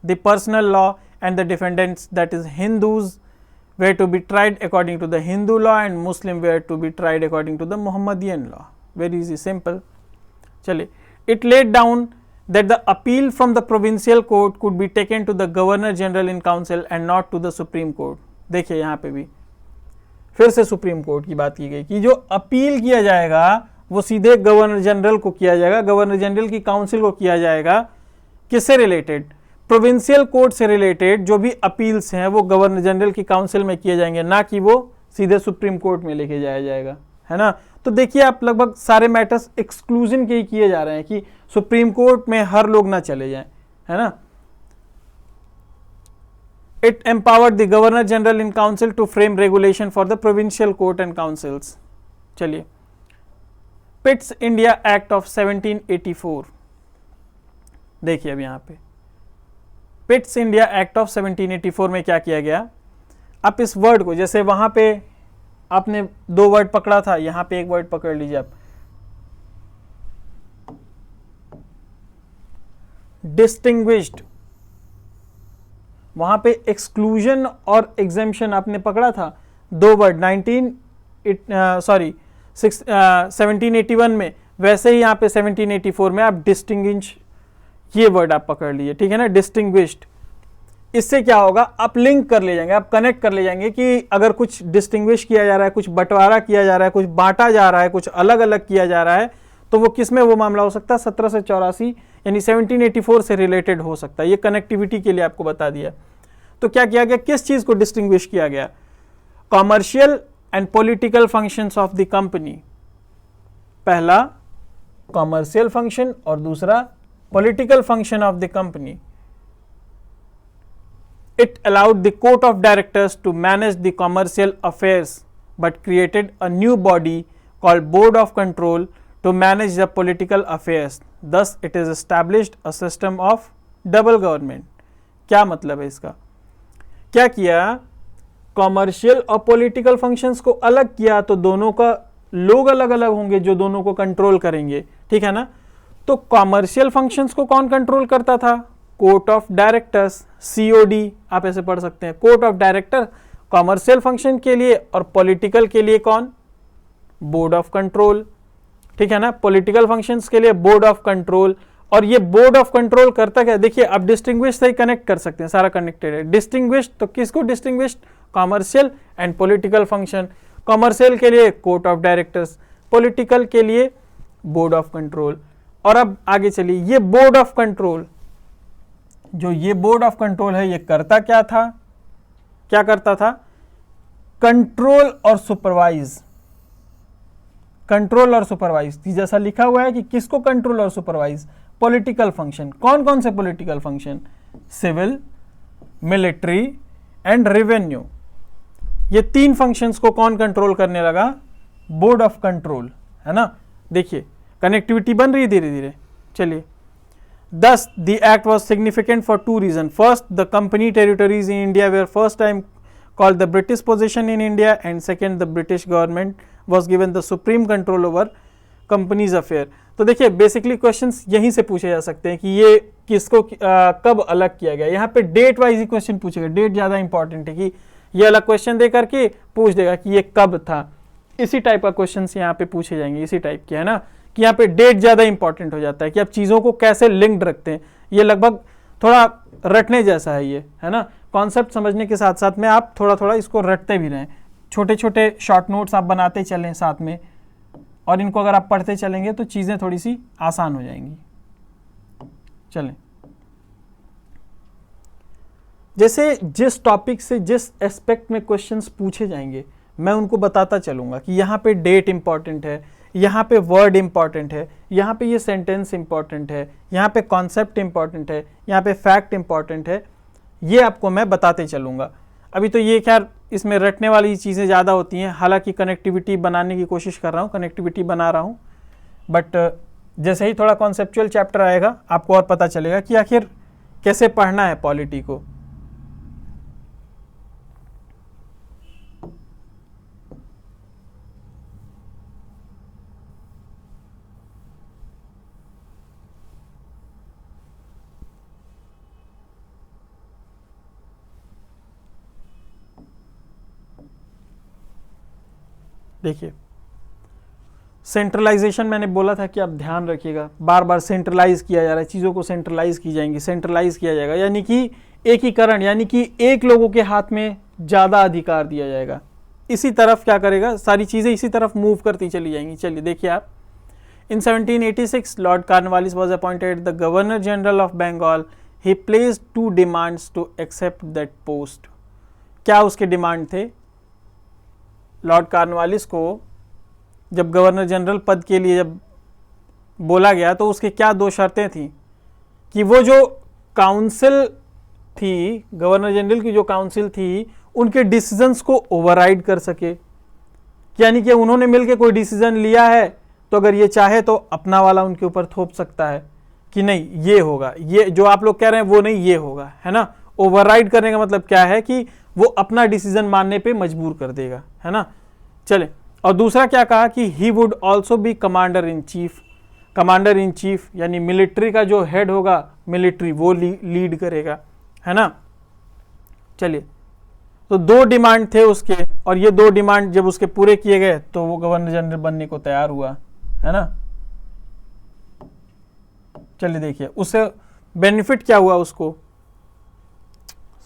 the personal law and the defendants, that is Hindus, were to be tried according to the Hindu law and Muslim were to be tried according to the Muhammadian law. Very easy, simple. चलिए, it laid down that the appeal from the provincial court could be taken to the Governor General in Council and not to the Supreme Court. देखिए यहाँ पे भी फिर से supreme court की बात की गई कि जो अपील किया जाएगा वो सीधे गवर्नर जनरल को किया जाएगा, गवर्नर जनरल की काउंसिल को किया जाएगा। किससे रिलेटेड, प्रोविंशियल कोर्ट से रिलेटेड जो भी अपील्स हैं वो गवर्नर जनरल की काउंसिल में किए जाएंगे, ना कि वो सीधे सुप्रीम कोर्ट में लेके जाया जाएगा, है ना। तो देखिए आप लगभग सारे मैटर्स एक्सक्लूजन के ही किए जा रहे हैं कि सुप्रीम कोर्ट में हर लोग ना चले जाएं, है ना। It empowered the Governor General in Council to frame regulation for the provincial court and councils. चलिए, Pitt's India Act of 1784, देखिए अब यहाँ पे Pitt's India Act of 1784 में क्या किया गया, आप इस वर्ड को, जैसे वहां पे आपने दो वर्ड पकड़ा था, यहां पे एक वर्ड पकड़ लीजिए आप, डिस्टिंग्विश्ड, वहां पे एक्सक्लूजन और एग्जेम्पशन आपने पकड़ा था, दो वर्ड 1781 में, वैसे ही यहाँ पे 1784 में आप डिस्टिंग्विश, ये वर्ड आप पकड़ लीजिए, ठीक है ना, डिस्टिंग्विश्ड। इससे क्या होगा, आप लिंक कर ले जाएंगे, आप कनेक्ट कर ले जाएंगे कि अगर कुछ डिस्टिंग्विश किया जा रहा है, कुछ बंटवारा किया जा रहा है, कुछ बांटा जा रहा है, कुछ अलग अलग किया जा रहा है, तो वो किस में वो मामला हो सकता है, 1784 यानी 1784 से रिलेटेड हो सकता है। ये कनेक्टिविटी के लिए आपको बता दिया। तो क्या किया गया, किस चीज को डिस्टिंग्विश किया गया, commercial and political functions of the company, पहला कॉमर्शियल फंक्शन और दूसरा political function of the company. It allowed the court of directors to manage the commercial affairs but created a new body called Board of Control to manage the political affairs. Thus it is established a system of double government. क्या मतलब है इसका, क्या किया, commercial और political functions को अलग किया, तो दोनों का लोग अलग अलग होंगे जो दोनों को कंट्रोल करेंगे, ठीक है ना। तो कॉमर्शियल फंक्शंस को कौन कंट्रोल करता था, कोर्ट ऑफ डायरेक्टर्स, COD आप ऐसे पढ़ सकते हैं, court of director commercial function के लिए, और पॉलिटिकल के लिए कौन, बोर्ड ऑफ कंट्रोल, ठीक है ना। पॉलिटिकल फंक्शंस के लिए बोर्ड ऑफ कंट्रोल, और ये बोर्ड ऑफ कंट्रोल करता क्या, देखिए आप डिस्टिंग्विश से ही कनेक्ट कर सकते हैं, सारा कनेक्टेड है। डिस्टिंग्विश तो किसको distinguish, commercial and political function. Commercial के लिए कोर्ट ऑफ डायरेक्टर्स, पॉलिटिकल के लिए बोर्ड ऑफ कंट्रोल। और अब आगे चलिए, ये बोर्ड ऑफ कंट्रोल, जो ये बोर्ड ऑफ कंट्रोल है, ये करता क्या था, क्या करता था? कंट्रोल और सुपरवाइज, कंट्रोल और सुपरवाइज, जैसा लिखा हुआ है कि किसको कंट्रोल और सुपरवाइज? Political function. कौन कौन से political function? Civil, military and revenue. ये तीन फंक्शंस को कौन कंट्रोल करने लगा? बोर्ड ऑफ कंट्रोल, है ना। देखिए कनेक्टिविटी बन रही है धीरे धीरे। चलिए, thus the act was significant for two reasons. First, the company territories in India were first time called the British possession in India, and second, the British government was given the supreme control over companies affair. तो देखिए basically questions यहीं से पूछे जा सकते हैं कि ये किसको कब अलग किया गया। यहाँ पे डेट वाइज ही क्वेश्चन पूछेगा, डेट ज़्यादा इंपॉर्टेंट है कि ये अलग क्वेश्चन दे करके पूछ देगा कि ये कब था। इसी टाइप का क्वेश्चन यहाँ पे पूछे जाएंगे, इसी टाइप के, है ना, कि यहाँ पे डेट ज़्यादा इंपॉर्टेंट हो जाता है कि आप चीज़ों को कैसे लिंक्ड रखते हैं। ये लगभग थोड़ा रटने जैसा है ये, है ना, कॉन्सेप्ट समझने के साथ साथ में आप थोड़ा थोड़ा इसको रटते भी रहें। छोटे छोटे शॉर्ट नोट्स आप बनाते चलें साथ में, और इनको अगर आप पढ़ते चलेंगे तो चीज़ें थोड़ी सी आसान हो जाएंगी। चलें, जैसे जिस टॉपिक से जिस एस्पेक्ट में क्वेश्चंस पूछे जाएंगे मैं उनको बताता चलूँगा कि यहाँ पे डेट इंपॉर्टेंट है, यहाँ पे वर्ड इंपॉर्टेंट है, यहाँ पे ये सेंटेंस इंपॉर्टेंट है, यहाँ पे कॉन्सेप्ट इंपॉर्टेंट है, यहाँ पे फैक्ट इंपॉर्टेंट है। ये आपको मैं बताते चलूँगा। अभी तो ये खैर इसमें रटने वाली चीज़ें ज़्यादा होती हैं, हालांकि कनेक्टिविटी बनाने की कोशिश कर रहा हूँ, कनेक्टिविटी बना रहा हूँ, बट जैसे ही थोड़ा कॉन्सेप्चुअल चैप्टर आएगा आपको और पता चलेगा कि आखिर कैसे पढ़ना है पॉलिटी को। देखिए सेंट्रलाइजेशन मैंने बोला था कि आप ध्यान रखिएगा, बार बार सेंट्रलाइज किया जा रहा है, चीज़ों को सेंट्रलाइज की जाएंगी, सेंट्रलाइज किया जाएगा, यानी कि एकीकरण, यानी कि एक लोगों के हाथ में ज़्यादा अधिकार दिया जाएगा। इसी तरफ क्या करेगा, सारी चीज़ें इसी तरफ मूव करती चली जाएंगी। चलिए देखिए आप, in 1786 Lord Cornwallis was appointed the governor general of Bengal. He placed 2 demands to accept that post. क्या उसके डिमांड थे? लॉर्ड कॉर्नवालिस को जब गवर्नर जनरल पद के लिए जब बोला गया तो उसके क्या 2 शर्तें थी कि वो जो काउंसिल थी, गवर्नर जनरल की जो काउंसिल थी, उनके डिसीजंस को ओवरराइड कर सके, यानी कि उन्होंने मिलकर कोई डिसीजन लिया है तो अगर ये चाहे तो अपना वाला उनके ऊपर थोप सकता है कि नहीं ये होगा, ये जो आप लोग कह रहे हैं वो नहीं ये होगा, है ना। ओवरराइड करने का मतलब क्या है कि वो अपना डिसीजन मानने पे मजबूर कर देगा, है ना। चले, और दूसरा क्या कहा कि he would also be commander in chief. Commander in chief यानी मिलिट्री का जो हेड होगा, मिलिट्री वो लीड करेगा, है ना। चलिए, तो 2 डिमांड थे उसके, और ये 2 डिमांड जब उसके पूरे किए गए तो वो गवर्नर जनरल बनने को तैयार हुआ, है ना। चलिए देखिए उससे बेनिफिट क्या हुआ उसको,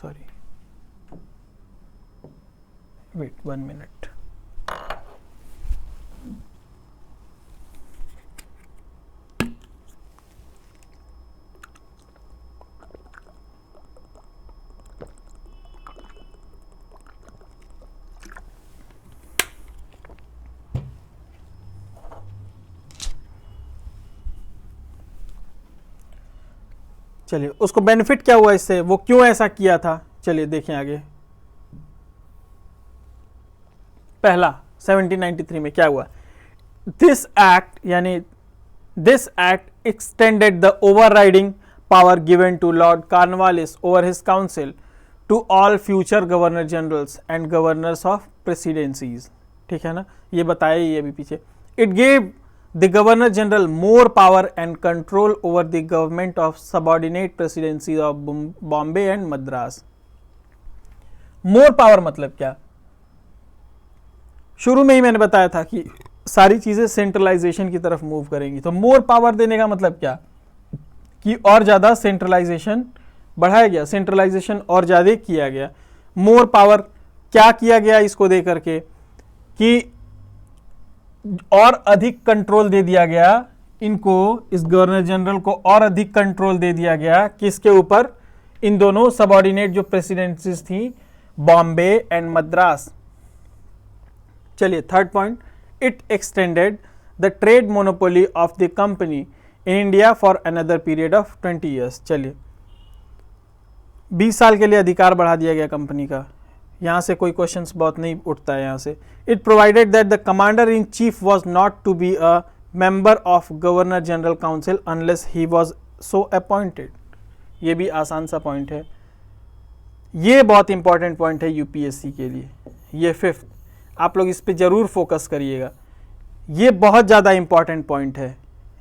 सॉरी वेट 1 मिनट। चलिए उसको बेनिफिट क्या हुआ इससे, वो क्यों ऐसा किया था, चलिए देखें आगे। पहला 1793 में क्या हुआ, दिस एक्ट यानी this act extended the overriding power given to Lord Cornwallis over his council to all future governor generals and governors of presidencies. ठीक है ना, ये बताया ये अभी पीछे। It gave the governor general more power and control over the government of subordinate presidencies of Bombay and Madras. more power मतलब क्या, शुरू में ही मैंने बताया था कि सारी चीजें सेंट्रलाइजेशन की तरफ मूव करेंगी, तो मोर पावर देने का मतलब क्या कि और ज्यादा सेंट्रलाइजेशन बढ़ाया गया, सेंट्रलाइजेशन और ज्यादा किया गया। मोर पावर क्या किया गया इसको दे करके कि और अधिक कंट्रोल दे दिया गया इनको, इस गवर्नर जनरल को और अधिक कंट्रोल दे दिया गया किसके ऊपर, इन दोनों सबऑर्डिनेट जो प्रेसिडेंसीज थी, बॉम्बे एंड मद्रास। चलिए third point, it extended the trade monopoly of the company in India for another period of 20 years. चलिए 20 साल के लिए अधिकार बढ़ा दिया गया कंपनी का। यहां से कोई क्वेश्चंस बहुत नहीं उठता है यहां से। It provided that the commander in chief was not to be a member of governor general council unless he was so appointed. ये भी आसान सा पॉइंट है, ये बहुत इंपॉर्टेंट पॉइंट है यूपीएससी के लिए। ये फिफ्थ, आप लोग इस पे जरूर फोकस करिएगा, ये बहुत ज़्यादा इंपॉर्टेंट पॉइंट है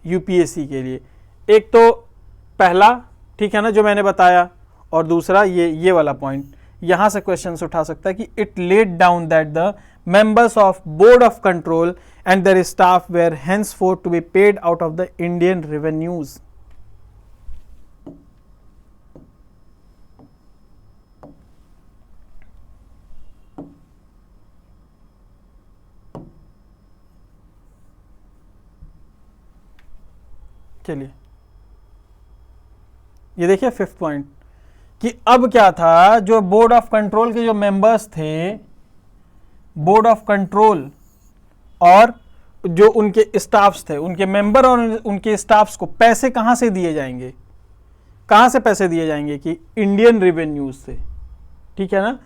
यूपीएससी के लिए। एक तो पहला, ठीक है ना, जो मैंने बताया, और दूसरा ये वाला पॉइंट, यहां से क्वेश्चन उठा सकता है कि it laid down that the members of board of control and their staff were henceforth to be paid out of the Indian revenues. चलिए ये देखिए फिफ्थ पॉइंट कि अब क्या था, जो बोर्ड ऑफ कंट्रोल के जो मेंबर्स थे, बोर्ड ऑफ कंट्रोल और जो उनके स्टाफ्स थे, उनके मेंबर और उनके स्टाफ्स को पैसे कहां से दिए जाएंगे, कहां से पैसे दिए जाएंगे कि इंडियन रेवेन्यूज से, ठीक है ना,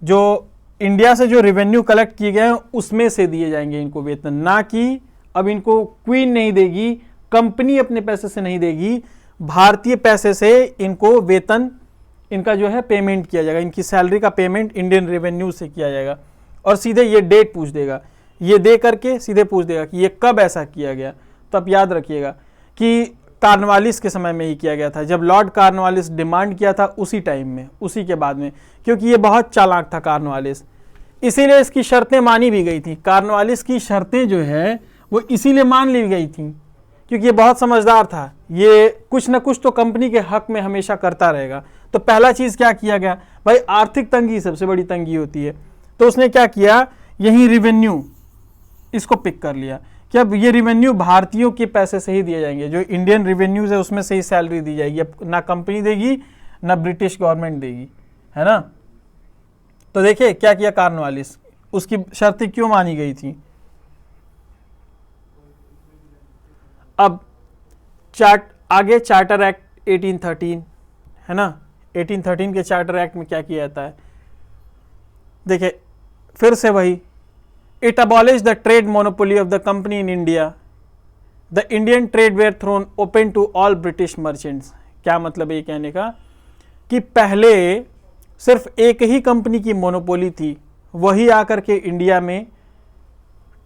जो इंडिया से जो रेवेन्यू कलेक्ट किए गए हैं उसमें से दिए जाएंगे इनको वेतन, ना कि अब इनको क्वीन नहीं देगी, कंपनी अपने पैसे से नहीं देगी, भारतीय पैसे से इनको वेतन, इनका जो है पेमेंट किया जाएगा, इनकी सैलरी का पेमेंट इंडियन रेवेन्यू से किया जाएगा। और सीधे ये डेट पूछ देगा, ये दे करके सीधे पूछ देगा कि ये कब ऐसा किया गया। तो आप याद रखिएगा कि कार्नवालिस के समय में ही किया गया था, जब लॉर्ड कार्नवालिस डिमांड किया था उसी टाइम में, उसी के बाद में, क्योंकि ये बहुत चालाक था कार्नवालिस, इसीलिए इसकी शर्तें मानी भी गई थी। कार्नवालिस की शर्तें जो है वो इसीलिए मान ली गई थी क्योंकि ये बहुत समझदार था, ये कुछ ना कुछ तो कंपनी के हक में हमेशा करता रहेगा। तो पहला चीज क्या किया गया भाई, आर्थिक तंगी सबसे बड़ी तंगी होती है, तो उसने क्या किया, यही रेवेन्यू इसको पिक कर लिया कि अब ये रेवेन्यू भारतीयों के पैसे से ही दिए जाएंगे, जो इंडियन रेवेन्यूज है उसमें से ही सैलरी दी जाएगी, अब ना कंपनी देगी ना ब्रिटिश गवर्नमेंट देगी, है ना। तो देखिए क्या किया कार्नवालिस, उसकी शर्तें क्यों मानी गई थी। अब आगे चार्टर एक्ट 1813 है ना, 1813 के चार्टर एक्ट में क्या किया जाता है, देखिए फिर से वही, it abolish the trade monopoly of the company in India, the Indian trade were thrown open to all British merchants. क्या मतलब ये कहने का कि पहले सिर्फ एक ही कंपनी की मोनोपोली थी, वही आकर के इंडिया में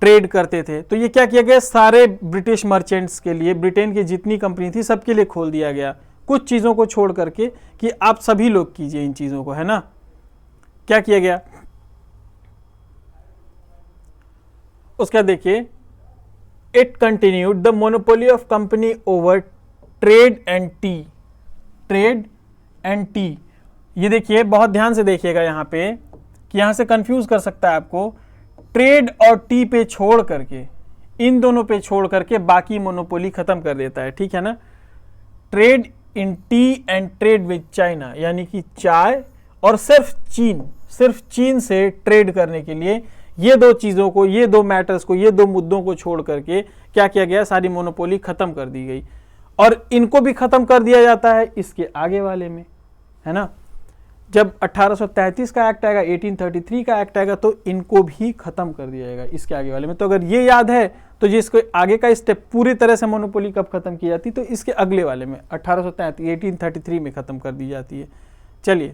ट्रेड करते थे। तो ये क्या किया गया, सारे ब्रिटिश मर्चेंट्स के लिए, ब्रिटेन की जितनी कंपनी थी सबके लिए खोल दिया गया, कुछ चीज़ों को छोड़ करके कि आप सभी लोग कीजिए इन चीज़ों को, है ना। क्या किया गया, उसका देखिए, it continued the monopoly of company over trade and T, trade and T. ये देखिए बहुत ध्यान से देखिएगा यहाँ पे कि यहाँ से कंफ्यूज कर सकता है आपको, ट्रेड और टी पे छोड़ करके, इन दोनों पे छोड़ करके बाकी मोनोपोली खत्म कर देता है, ठीक है ना। Trade in T and trade with China, यानी कि चाय और सिर्फ चीन से ट्रेड करने के लिए ये दो चीजों को, ये दो मैटर्स को, ये दो मुद्दों को छोड़ करके क्या किया गया, सारी मोनोपोली खत्म कर दी गई। और इनको भी खत्म कर दिया जाता है इसके आगे वाले में, है ना। जब 1833 का एक्ट आएगा, 1833 का एक्ट आएगा, तो इनको भी खत्म कर दिया जाएगा इसके आगे वाले में। तो अगर ये याद है तो जिसको आगे का स्टेप पूरी तरह से मोनोपोली कब खत्म की जाती, तो इसके अगले वाले में 1833 में खत्म कर दी जाती है। चलिए,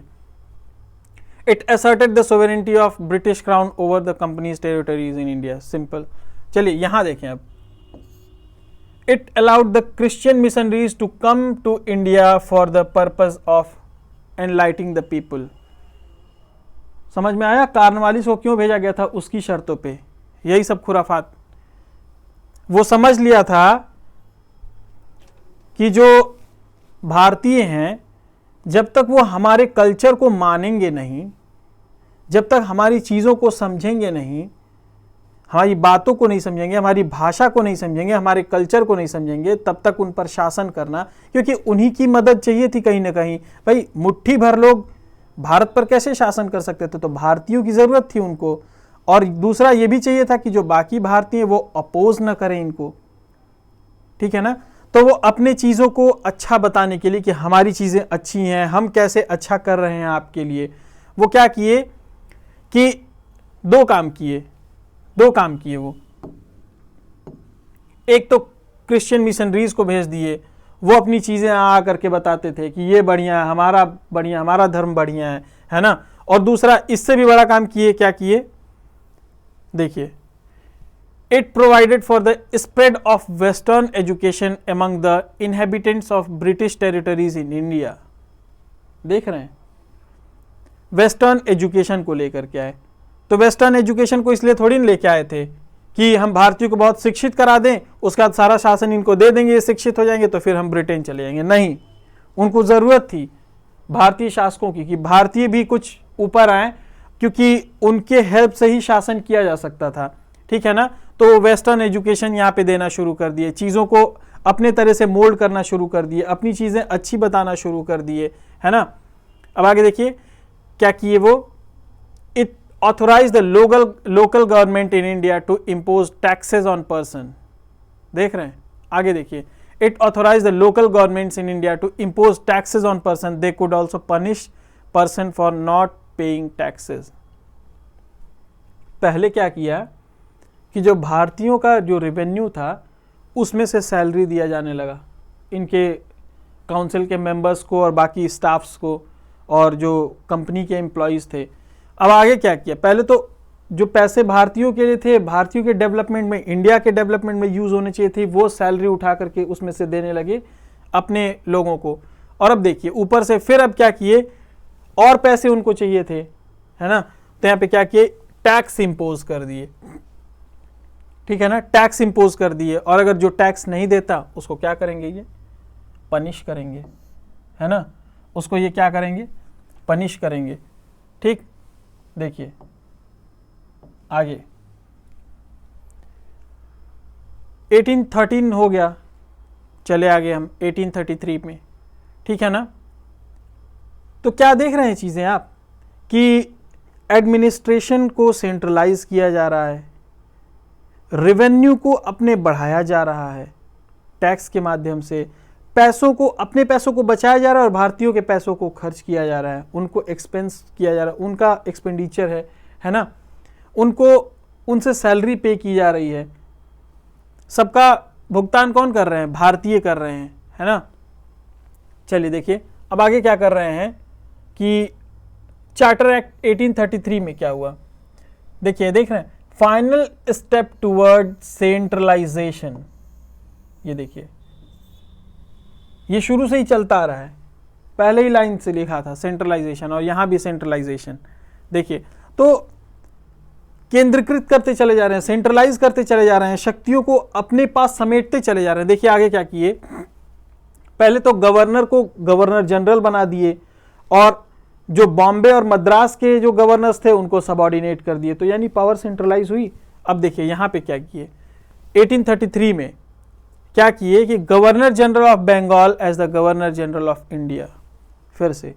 it asserted the sovereignty of British crown over the company's territories in India, simple. चलिए यहां देखें अब, it allowed the Christian missionaries to come to India for the purpose of enlightening the people. समझ में आया कार्नवालिस को क्यों भेजा गया था, उसकी शर्तों पे, यही सब खुराफात। वो समझ लिया था कि जो भारतीय हैं जब तक वो हमारे कल्चर को मानेंगे नहीं, जब तक हमारी चीज़ों को समझेंगे नहीं, हमारी बातों को नहीं समझेंगे, हमारी भाषा को नहीं समझेंगे, हमारे कल्चर को नहीं समझेंगे, तब तक उन पर शासन करना, क्योंकि उन्हीं की मदद चाहिए थी कहीं ना कहीं। भाई मुट्ठी भर लोग भारत पर कैसे शासन कर सकते थे, तो भारतीयों की ज़रूरत थी उनको। और दूसरा ये भी चाहिए था कि जो बाकी भारतीय वो अपोज न करें इनको, ठीक है ना। तो वो अपने चीज़ों को अच्छा बताने के लिए कि हमारी चीज़ें अच्छी हैं, हम कैसे अच्छा कर रहे हैं आपके लिए, वो क्या किए कि दो काम किए वो। एक तो क्रिश्चियन मिशनरीज को भेज दिए, वो अपनी चीज़ें आ करके बताते थे कि ये बढ़िया है, हमारा धर्म बढ़िया है ना। और दूसरा इससे भी बड़ा काम किए, क्या किए देखिए, it provided for the spread of western education among the inhabitants of British territories in India. देख रहे हैं, वेस्टर्न एजुकेशन को लेकर के आए। तो वेस्टर्न एजुकेशन को इसलिए थोड़ी लेके आए थे कि हम भारतीयों को बहुत शिक्षित करा दें, उसका सारा शासन इनको दे देंगे, ये शिक्षित हो जाएंगे तो फिर हम ब्रिटेन चले जाएंगे। नहीं, उनको ज़रूरत थी भारतीय शासकों की कि भारतीय भी कुछ ऊपर आए, क्योंकि उनके हेल्प से ही शासन किया जा सकता था, ठीक है ना। तो वेस्टर्न एजुकेशन यहाँ पे देना शुरू कर दिए, चीज़ों को अपने तरह से मोल्ड करना शुरू कर दिए, अपनी चीज़ें अच्छी बताना शुरू कर दिए, है ना। अब आगे देखिए क्या किए वो, it authorise the local government in India to impose taxes on person. देख रहे हैं, आगे देखिए, it authorise the local governments in India to impose taxes on person, they could also punish person for not paying taxes. पहले क्या किया कि जो भारतीयों का जो रेवेन्यू था उसमें से सैलरी दिया जाने लगा इनके काउंसिल के मेंबर्स को और बाकी स्टाफ्स को और जो कंपनी के एम्प्लॉयज़ थे। अब आगे क्या किया, पहले तो जो पैसे भारतीयों के लिए थे, भारतीयों के डेवलपमेंट में, इंडिया के डेवलपमेंट में यूज़ होने चाहिए थे, वो सैलरी उठा करके उसमें से देने लगे अपने लोगों को। और अब देखिए ऊपर से फिर अब क्या किए, और पैसे उनको चाहिए थे, है ना। तो यहाँ पे क्या किए, टैक्स इम्पोज कर दिए, ठीक है ना, टैक्स इम्पोज कर दिए। और अगर जो टैक्स नहीं देता उसको क्या करेंगे, ये पनिश करेंगे, है ना, उसको ये क्या करेंगे, पनिश करेंगे, ठीक। देखिए आगे 1813 हो गया, चले आगे हम 1833 में, ठीक है ना। तो क्या देख रहे हैं चीज़ें आप कि एडमिनिस्ट्रेशन को सेंट्रलाइज किया जा रहा है, रेवेन्यू को अपने बढ़ाया जा रहा है, टैक्स के माध्यम से पैसों को, अपने पैसों को बचाया जा रहा है और भारतीयों के पैसों को खर्च किया जा रहा है, उनको एक्सपेंस किया जा रहा है, उनका एक्सपेंडिचर है ना, उनको उनसे सैलरी पे की जा रही है। सबका भुगतान कौन कर रहे हैं, भारतीय कर रहे हैं, है ना। चलिए देखिए अब आगे क्या कर रहे हैं कि चार्टर एक्ट 1833 में क्या हुआ, देखिए देख रहे हैं, फाइनल स्टेप टुवर्ड सेंट्रलाइजेशन। ये देखिए ये शुरू से ही चलता आ रहा है, पहले ही लाइन से लिखा था सेंट्रलाइजेशन, और यहां भी सेंट्रलाइजेशन। देखिए तो केंद्रीकृत करते चले जा रहे हैं, सेंट्रलाइज करते चले जा रहे हैं, शक्तियों को अपने पास समेटते चले जा रहे हैं। देखिए आगे क्या किए, पहले तो गवर्नर को गवर्नर जनरल बना दिए, और जो बॉम्बे और मद्रास के जो गवर्नर्स थे उनको सबऑर्डिनेट कर दिए, तो यानी पावर सेंट्रलाइज हुई। अब देखिए यहां पे क्या किए, 1833 में क्या किए कि governor general of Bengal as the governor general of India. फिर से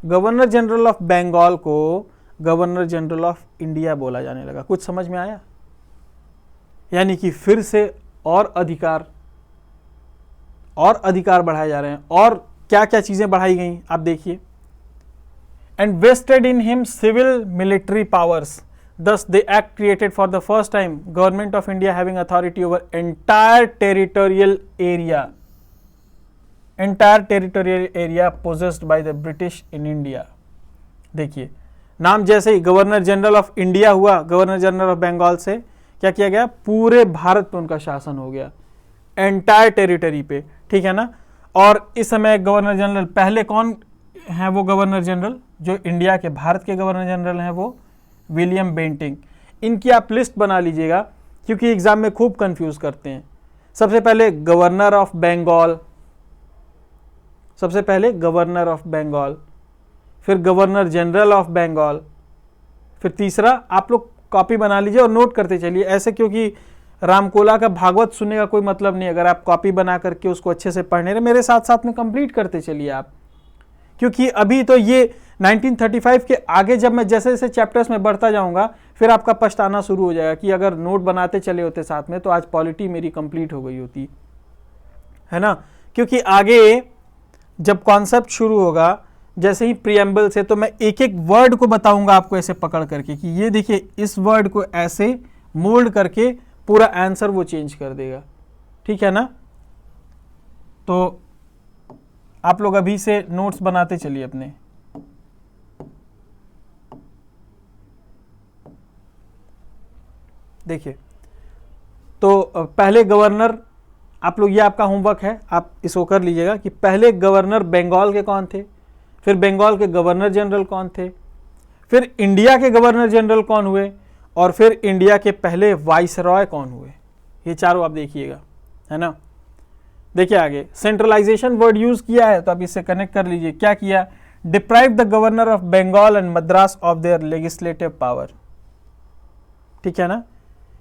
गवर्नर जनरल ऑफ बंगाल को गवर्नर जनरल ऑफ इंडिया बोला जाने लगा। कुछ समझ में आया, यानी कि फिर से और अधिकार बढ़ाए जा रहे हैं। और क्या क्या चीजें बढ़ाई गई आप देखिए, and vested in him civil military powers, thus the act created for the first time government of India having authority over entire territorial area possessed by the British in India। देखिए नाम जैसे ही गवर्नर जनरल ऑफ इंडिया हुआ, governor general of Bengal से क्या किया गया, पूरे भारत पे उनका शासन हो गया, एंटायर टेरिटरी पे, ठीक है ना। और इस समय गवर्नर जनरल, पहले कौन है वो गवर्नर जनरल, जो इंडिया के, भारत के गवर्नर जनरल हैं वो विलियम बेंटिंग। इनकी आप लिस्ट बना लीजिएगा क्योंकि एग्जाम में खूब कंफ्यूज करते हैं। सबसे पहले गवर्नर ऑफ बंगाल, फिर गवर्नर जनरल ऑफ बंगाल, फिर तीसरा आप लोग कॉपी बना लीजिए और नोट करते चलिए ऐसे, क्योंकि रामकोला का भागवत सुनने का कोई मतलब नहीं। अगर आप कॉपी बना करके उसको अच्छे से पढ़ने रहे, मेरे साथ साथ में कंप्लीट करते चलिए आप, क्योंकि अभी तो ये 1935 के आगे जब मैं जैसे जैसे चैप्टर्स में बढ़ता जाऊंगा फिर आपका पछताना शुरू हो जाएगा कि अगर नोट बनाते चले होते साथ में तो आज पॉलिटी मेरी कंप्लीट हो गई होती, है ना। क्योंकि आगे जब कॉन्सेप्ट शुरू होगा, जैसे ही प्रीएम्बल से, तो मैं एक एक वर्ड को बताऊंगा आपको ऐसे पकड़ करके कि ये देखिए इस वर्ड को ऐसे मोल्ड करके पूरा आंसर वो चेंज कर देगा, ठीक है ना। तो आप लोग अभी से नोट्स बनाते चलिए अपने। देखिए, तो पहले गवर्नर, आप लोग, ये आपका होमवर्क है, आप इसको कर लीजिएगा कि पहले गवर्नर बंगाल के कौन थे, फिर बंगाल के गवर्नर जनरल कौन थे, फिर इंडिया के गवर्नर जनरल कौन हुए, और फिर इंडिया के पहले वाइसरॉय कौन हुए। ये चारों आप देखिएगा, है ना। देखिए आगे सेंट्रलाइजेशन वर्ड यूज किया है तो आप इससे कनेक्ट कर लीजिए। क्या किया? Deprive the governor of Bengal and Madras of their legislative power, ठीक है ना।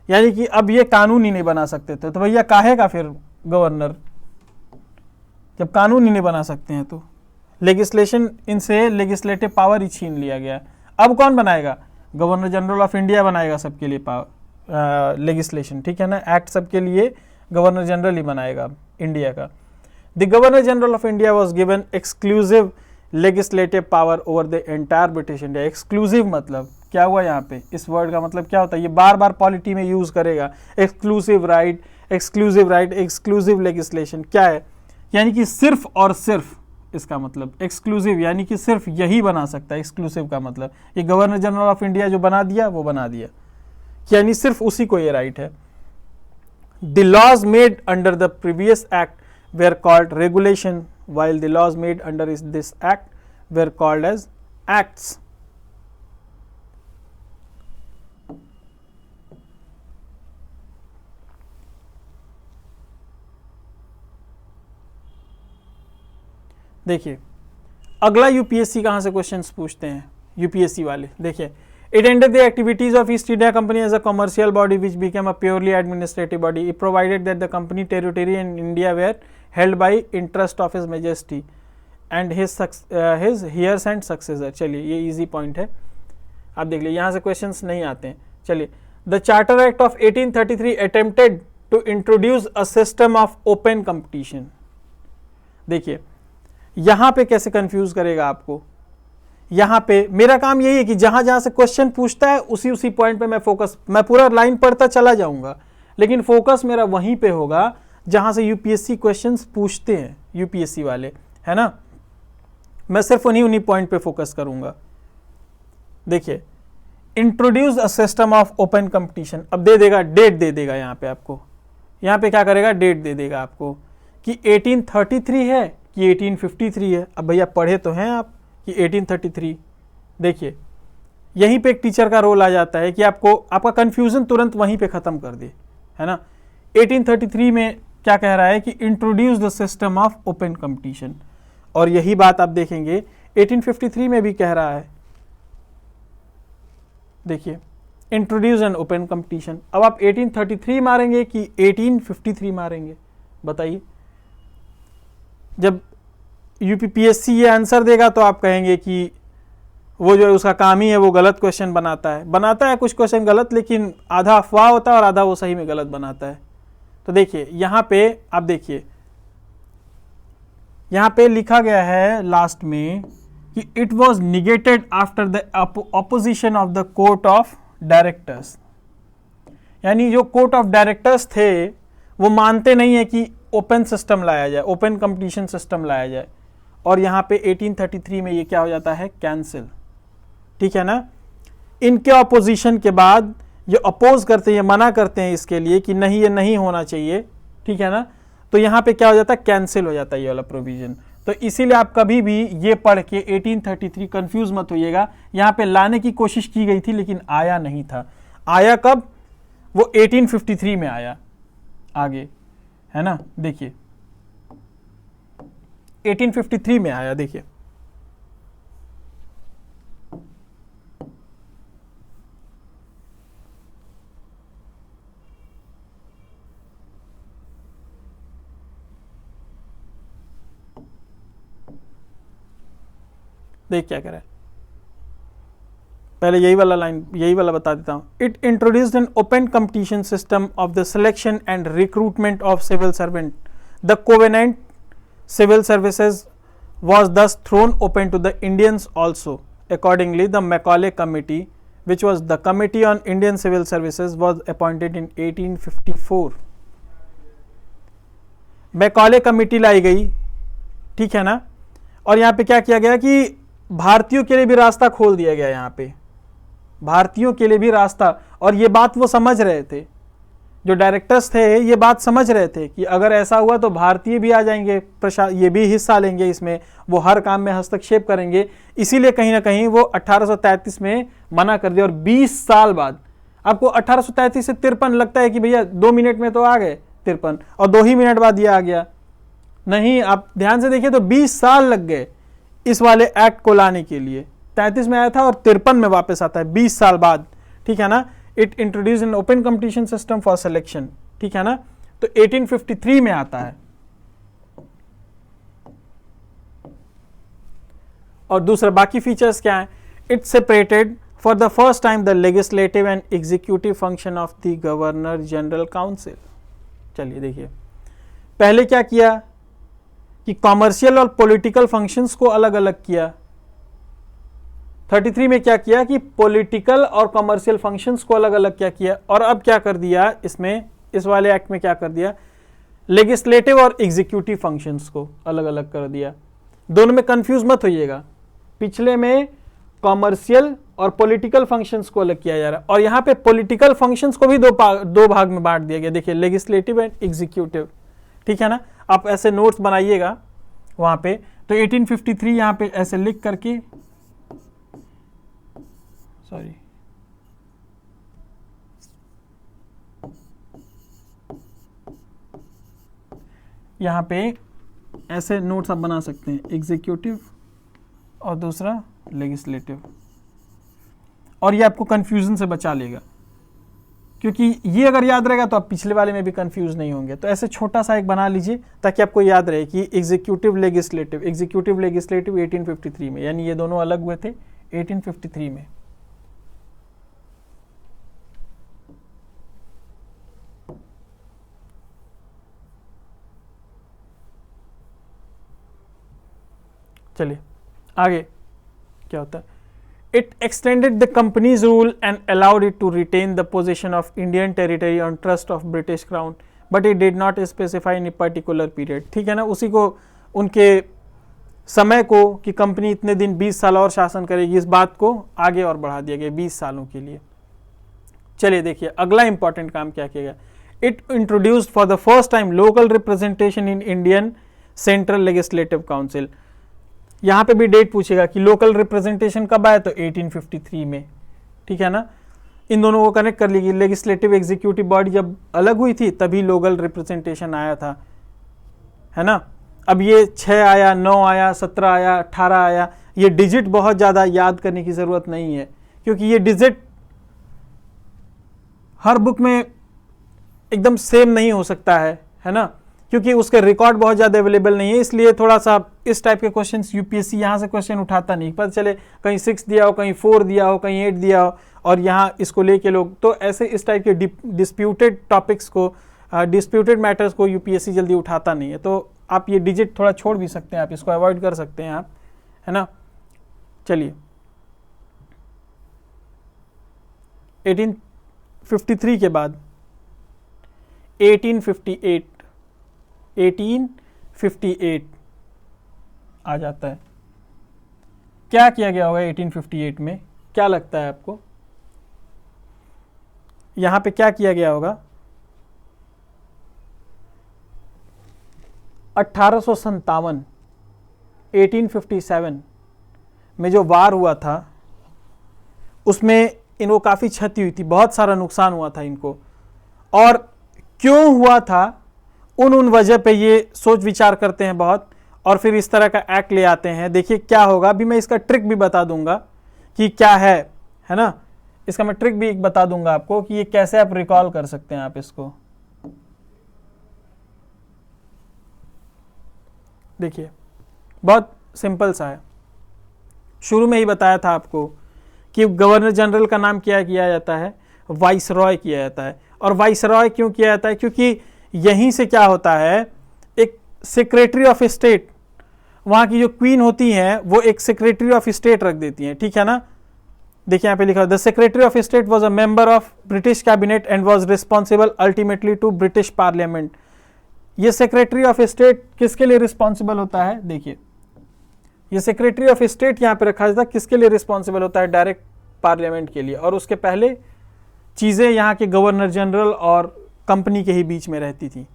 यानी कि अब ये कानून ही नहीं बना सकते थे, तो भैया काहे का फिर गवर्नर, जब कानून ही नहीं बना सकते हैं तो लेजिस्लेशन, इनसे लेजिस्लेटिव पावर ही छीन लिया गया। अब कौन बनाएगा? गवर्नर जनरल ऑफ इंडिया बनाएगा सबके लिए लेजिस्लेशन, ठीक है ना। एक्ट सबके लिए गवर्नर जनरल ही बनाएगा इंडिया का। The governor general of India was given exclusive legislative power over the entire British India. Exclusive मतलब क्या हुआ यहाँ पे? इस वर्ड का मतलब क्या होता है? ये बार बार पॉलिटी में यूज करेगा, exclusive right, exclusive right, exclusive legislation. क्या है? यानी कि सिर्फ और सिर्फ, इसका मतलब एक्सक्लूसिव यानी कि सिर्फ यही बना सकता है। एक्सक्लूसिव का मतलब ये गवर्नर जनरल ऑफ इंडिया जो बना दिया वो बना दिया, यानी सिर्फ उसी को ये राइट है। The laws made under the previous act were called regulation, while the laws made under this act were called as acts. देखिए अगला यूपीएससी कहां से क्वेश्चंस पूछते हैं, यूपीएससी वाले। देखिए, it ended the activities of East India Company as a commercial body which became a purely administrative body. It provided that the company territory in India were held by interest of His Majesty and his heirs and successor. चलिए ये easy point है, आप देख लीजिए, यहाँ से questions नहीं आते हैं। चलिए, the Charter Act of 1833 attempted to introduce a system of open competition. देखिए यहाँ पे कैसे confuse करेगा आपको। यहाँ पे मेरा काम यही है कि जहां जहां से क्वेश्चन पूछता है उसी उसी पॉइंट पे मैं फोकस, मैं पूरा लाइन पढ़ता चला जाऊंगा, लेकिन फोकस मेरा वहीं पे होगा जहां से यूपीएससी क्वेश्चंस पूछते हैं, यूपीएससी वाले, है ना। मैं सिर्फ उन्हीं पॉइंट पे फोकस करूंगा। देखिए, introduce a system of open competition, अब दे देगा, डेट दे देगा यहाँ पे आपको, यहाँ पे क्या करेगा, डेट दे देगा आपको कि 1833 है कि 1853 है। अब भैया पढ़े तो हैं आप कि 1833, देखिए यहीं पे एक टीचर का रोल आ जाता है कि आपको, आपका कंफ्यूजन तुरंत वहीं पे खत्म कर दे, है ना। 1833 में क्या कह रहा है कि introduce the system of open competition, और यही बात आप देखेंगे 1853 में भी कह रहा है। देखिए, इंट्रोड्यूस एन ओपन कंपटीशन। अब आप 1833 मारेंगे कि 1853 मारेंगे, बताइए। जब यूपीपीएससी ये आंसर देगा तो आप कहेंगे कि वो जो है उसका काम ही है वो गलत क्वेश्चन बनाता है कुछ क्वेश्चन गलत, लेकिन आधा अफवाह होता है और आधा वो सही में गलत बनाता है। तो देखिए यहाँ पे आप देखिए, यहाँ पे लिखा गया है लास्ट में कि it was negated after the opposition of the court of directors. यानी जो कोर्ट ऑफ डायरेक्टर्स थे वो मानते नहीं है कि ओपन सिस्टम लाया जाए, ओपन कंपटीशन सिस्टम लाया जाए, और यहाँ पे 1833 में ये क्या हो जाता है, कैंसिल, ठीक है ना। इनके ऑपोजिशन के बाद ये अपोज करते हैं, ये मना करते हैं इसके लिए कि नहीं ये नहीं होना चाहिए, ठीक है ना। तो यहाँ पे क्या हो जाता है, कैंसिल हो जाता है ये वाला प्रोविजन। तो इसीलिए आप कभी भी ये पढ़ के 1833 कंफ्यूज मत होइएगा। यहाँ पे लाने की कोशिश की गई थी लेकिन आया नहीं था। आया कब, वो 1853 में आया आगे, है ना। देखिए 1853 में आया। देखिए देख क्या कह रहा है, पहले यही वाला बता देता हूं। It introduced an open competition system of the selection and recruitment of civil servant. The covenant civil services was thus thrown open to the Indians also. Accordingly, the Macaulay Committee, which was the Committee on Indian Civil Services, was appointed in 1854. Macaulay committee लाई गई, ठीक है ना, और यहाँ पे क्या किया गया कि भारतीयों के लिए भी रास्ता खोल दिया गया, यहाँ पे भारतीयों के लिए भी रास्ता। और ये बात वो समझ रहे थे, जो डायरेक्टर्स थे ये बात समझ रहे थे कि अगर ऐसा हुआ तो भारतीय भी आ जाएंगे, ये भी हिस्सा लेंगे इसमें, वो हर काम में हस्तक्षेप करेंगे। इसीलिए कहीं ना कहीं वो 1833 में मना कर दिया। और 20 साल बाद, आपको 1833 से 53 लगता है कि भैया 2 मिनट में तो आ गए 53, और 2 ही मिनट बाद ये आ गया, नहीं, आप ध्यान से देखिए तो 20 साल लग गए इस वाले एक्ट को लाने के लिए। 33 में आया था और 53 में वापस आता है 20 साल बाद, ठीक है ना। It introduce N open competition system for selection, ठीक है ना, तो 1853 में आता है। और दूसरा बाकी फीचर्स क्या है, it separated for the first time the legislative and executive function of the governor general council. चलिए देखिए, पहले क्या किया कि कॉमर्शियल और पॉलिटिकल फंक्शंस को अलग अलग किया। 33 में क्या किया कि पॉलिटिकल और कमर्शियल फंक्शंस को अलग अलग क्या किया, और अब क्या कर दिया इसमें, इस वाले एक्ट में क्या कर दिया, लेजिस्लेटिव और एग्जीक्यूटिव फंक्शंस को अलग अलग कर दिया। दोनों में कंफ्यूज मत होइएगा, पिछले में कॉमर्शियल और पॉलिटिकल फंक्शंस को अलग किया जा रहा है, और यहाँ पे पॉलिटिकल फंक्शंस को भी दो भाग में बांट दिया गया। देखिए, लेजिस्लेटिव एंड एग्जीक्यूटिव, ठीक है ना। आप ऐसे नोट्स बनाइएगा वहां पे, तो 1853 यहाँ पे ऐसे लिख करके, सॉरी, यहां पे ऐसे नोट्स आप बना सकते हैं, एग्जीक्यूटिव और दूसरा लेजिस्लेटिव, और ये आपको कंफ्यूजन से बचा लेगा, क्योंकि ये अगर याद रहेगा तो आप पिछले वाले में भी कंफ्यूज नहीं होंगे। तो ऐसे छोटा सा एक बना लीजिए ताकि आपको याद रहे कि एग्जीक्यूटिव लेजिस्लेटिव 1853 में, यानी ये दोनों अलग हुए थे 1853 में। चलिए आगे क्या होता है, it extended the company's rule and allowed it to retain the position of Indian territory on trust of British crown, but it did not specify in particular period, ठीक है ना। उसी को, उनके समय को कि कंपनी इतने दिन 20 साल और शासन करेगी, इस बात को आगे और बढ़ा दिया गया 20 सालों के लिए। चलिए देखिए अगला इंपॉर्टेंट काम क्या किया गया, it introduced for the first time local representation in Indian central legislative council. यहां पे भी डेट पूछेगा कि लोकल रिप्रेजेंटेशन कब आया, तो 1853 में, ठीक है ना। इन दोनों को कनेक्ट कर लीजिए, लेजिस्लेटिव एग्जीक्यूटिव बॉडी जब अलग हुई थी तभी लोकल रिप्रेजेंटेशन आया था, है ना। अब ये 6 आया, 9 आया, 17 आया, 18 आया, ये डिजिट बहुत ज़्यादा याद करने की ज़रूरत नहीं है, क्योंकि ये डिजिट हर बुक में एकदम सेम नहीं हो सकता है ना, क्योंकि उसके रिकॉर्ड बहुत ज़्यादा अवेलेबल नहीं है। इसलिए थोड़ा सा इस टाइप के क्वेश्चंस यूपीएससी यहाँ से क्वेश्चन उठाता नहीं, पता चले कहीं 6 दिया हो, कहीं 4 दिया हो, कहीं 8 दिया हो, और यहाँ इसको लेके लोग, तो ऐसे इस टाइप के डिस्प्यूटेड टॉपिक्स को, डिस्प्यूटेड मैटर्स को यूपीएससी जल्दी उठाता नहीं है। तो आप ये डिजिट थोड़ा छोड़ भी सकते हैं, आप इसको अवॉइड कर सकते हैं आप, है ना। चलिए 1853 के बाद 1858 आ जाता है। क्या किया गया होगा 1858 में, क्या लगता है आपको, यहां पे क्या किया गया होगा। 1857 में जो वार हुआ था उसमें इनको काफ़ी क्षति हुई थी, बहुत सारा नुकसान हुआ था इनको, और क्यों हुआ था उन वजह पे ये सोच विचार करते हैं बहुत, और फिर इस तरह का एक्ट ले आते हैं। देखिए क्या होगा, अभी मैं इसका ट्रिक भी बता दूंगा कि क्या है ना, इसका मैं ट्रिक भी बता दूंगा आपको कि ये कैसे आप रिकॉल कर सकते हैं आप इसको। देखिए बहुत सिंपल सा है, शुरू में ही बताया था आपको कि गवर्नर जनरल का नाम क्या किया जाता है, वाइस रॉय किया जाता है। और वाइस रॉय क्यों किया जाता है? क्योंकि यहीं से क्या होता है, एक सेक्रेटरी ऑफ स्टेट, वहां की जो क्वीन होती हैं वो एक सेक्रेटरी ऑफ स्टेट रख देती हैं, ठीक है ना। देखिए यहाँ पे लिखा है, the secretary of state was a member of British cabinet and was responsible ultimately to British parliament. ये सेक्रेटरी ऑफ स्टेट किसके लिए रिस्पॉन्सिबल होता है? देखिए ये सेक्रेटरी ऑफ स्टेट यहाँ पे रखा जाता है, किसके लिए रिस्पॉन्सिबल होता है? डायरेक्ट पार्लियामेंट के लिए। और उसके पहले चीज़ें यहाँ के गवर्नर जनरल और कंपनी के ही बीच में रहती थी।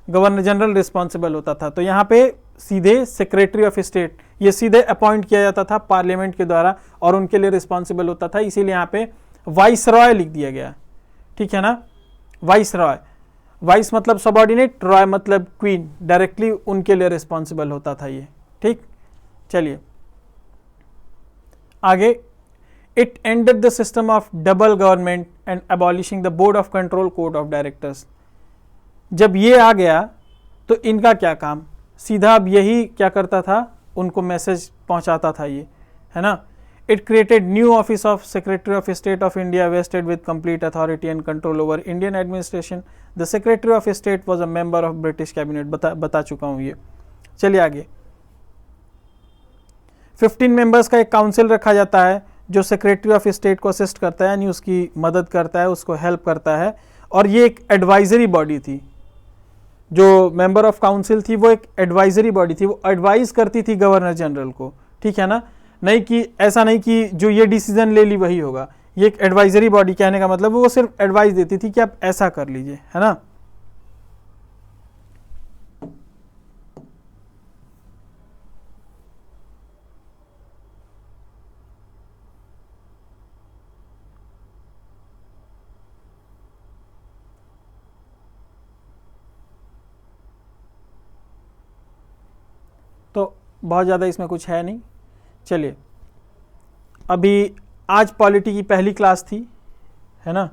गवर्नर जनरल रिस्पॉन्सिबल होता था, तो यहाँ पे सीधे सेक्रेटरी ऑफ स्टेट ये सीधे अपॉइंट किया जाता था पार्लियामेंट के द्वारा और उनके लिए रिस्पॉन्सिबल होता था, इसीलिए यहाँ पे वाइस रॉय लिख दिया गया, ठीक है ना। वाइस रॉय, वाइस मतलब सबॉर्डिनेट, रॉय मतलब क्वीन, डायरेक्टली उनके लिए रिस्पॉन्सिबल होता था ये, ठीक। चलिए आगे, it ended the system of double government and abolishing the board of control code of directors. जब ये आ गया तो इनका क्या काम, सीधा अब यही क्या करता था, उनको मैसेज पहुंचाता था ये, है ना। It created new office of secretary of state of India wasted with complete authority and control over Indian administration. The secretary of state was a member of British cabinet. बता चुका हूं ये। चलिए आगे, 15 मेंबर्स का एक काउंसिल रखा जाता है जो सेक्रेटरी ऑफ स्टेट को असिस्ट करता है, यानी उसकी मदद करता है, उसको हेल्प करता है। और ये एक एडवाइजरी बॉडी थी, जो मेंबर ऑफ काउंसिल थी वो एक एडवाइजरी बॉडी थी, वो एडवाइज करती थी गवर्नर जनरल को, ठीक है ना। नहीं कि ऐसा नहीं कि जो ये डिसीजन ले ली वही होगा, ये एक एडवाइजरी बॉडी, कहने का मतलब वो सिर्फ एडवाइस देती थी कि आप ऐसा कर लीजिए, है ना। तो बहुत ज़्यादा इसमें कुछ है नहीं। चलिए, अभी आज पॉलिटी की पहली क्लास थी, है ना।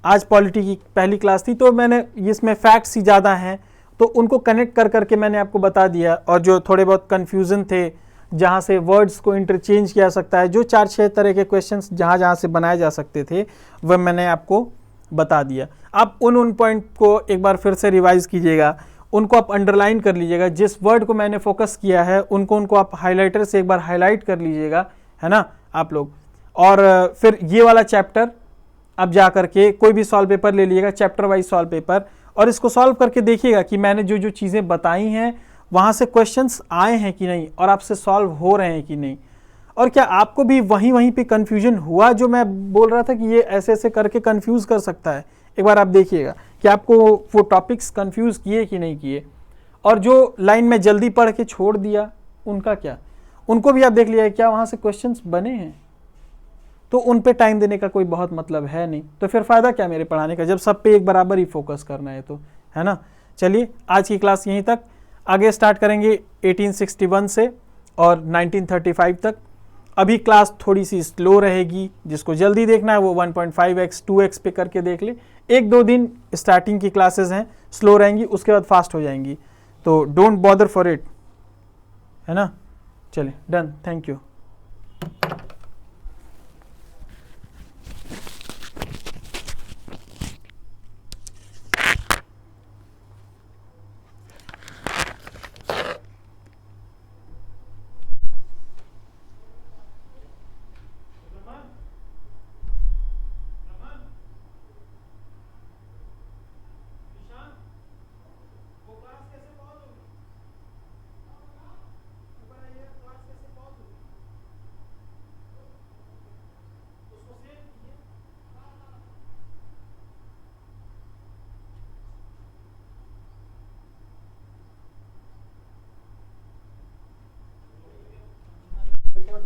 आज पॉलिटी की पहली क्लास थी, तो मैंने इसमें फैक्ट्स ही ज़्यादा हैं तो उनको कनेक्ट कर करके मैंने आपको बता दिया। और जो थोड़े बहुत कन्फ्यूज़न थे, जहाँ से वर्ड्स को इंटरचेंज किया सकता है, जो 4-6 तरह के क्वेश्चंस जहाँ से बनाए जा सकते थे, वह मैंने आपको बता दिया। आप उन पॉइंट को एक बार फिर से रिवाइज कीजिएगा, उनको आप अंडरलाइन कर लीजिएगा। जिस वर्ड को मैंने फोकस किया है उनको आप हाइलाइटर से एक बार हाईलाइट कर लीजिएगा, है ना आप लोग। और फिर ये वाला चैप्टर अब जा करके कोई भी सॉल्व पेपर ले लीजिएगा, चैप्टर वाइज सॉल्व पेपर, और इसको सॉल्व करके देखिएगा कि मैंने जो जो चीज़ें बताई हैं वहाँ से क्वेश्चंस आए हैं कि नहीं और आपसे सॉल्व हो रहे हैं कि नहीं। और क्या आपको भी वहीं पे कन्फ्यूजन हुआ, जो मैं बोल रहा था कि ये ऐसे ऐसे करके कन्फ्यूज़ कर सकता है। एक बार आप देखिएगा कि आपको वो टॉपिक्स कंफ्यूज किए कि नहीं किए। और जो लाइन में जल्दी पढ़ के छोड़ दिया उनका क्या, उनको भी आप देख लिया क्या वहाँ से क्वेश्चंस बने हैं, तो उन पे टाइम देने का कोई बहुत मतलब है नहीं। तो फिर फ़ायदा क्या मेरे पढ़ाने का, जब सब पे एक बराबर ही फोकस करना है, तो है ना। चलिए आज की क्लास यहीं तक, आगे स्टार्ट करेंगे 1861 से और 1935 तक। अभी क्लास थोड़ी सी स्लो रहेगी, जिसको जल्दी देखना है वो 1.5x 2x पे करके देख ले। 1-2 दिन स्टार्टिंग की क्लासेस हैं, स्लो रहेंगी, उसके बाद फास्ट हो जाएंगी, तो डोंट बॉदर फॉर इट, है ना। चलिए डन, थैंक यू।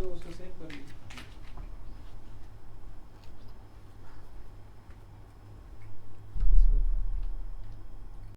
उसको सेव कर लीजिए।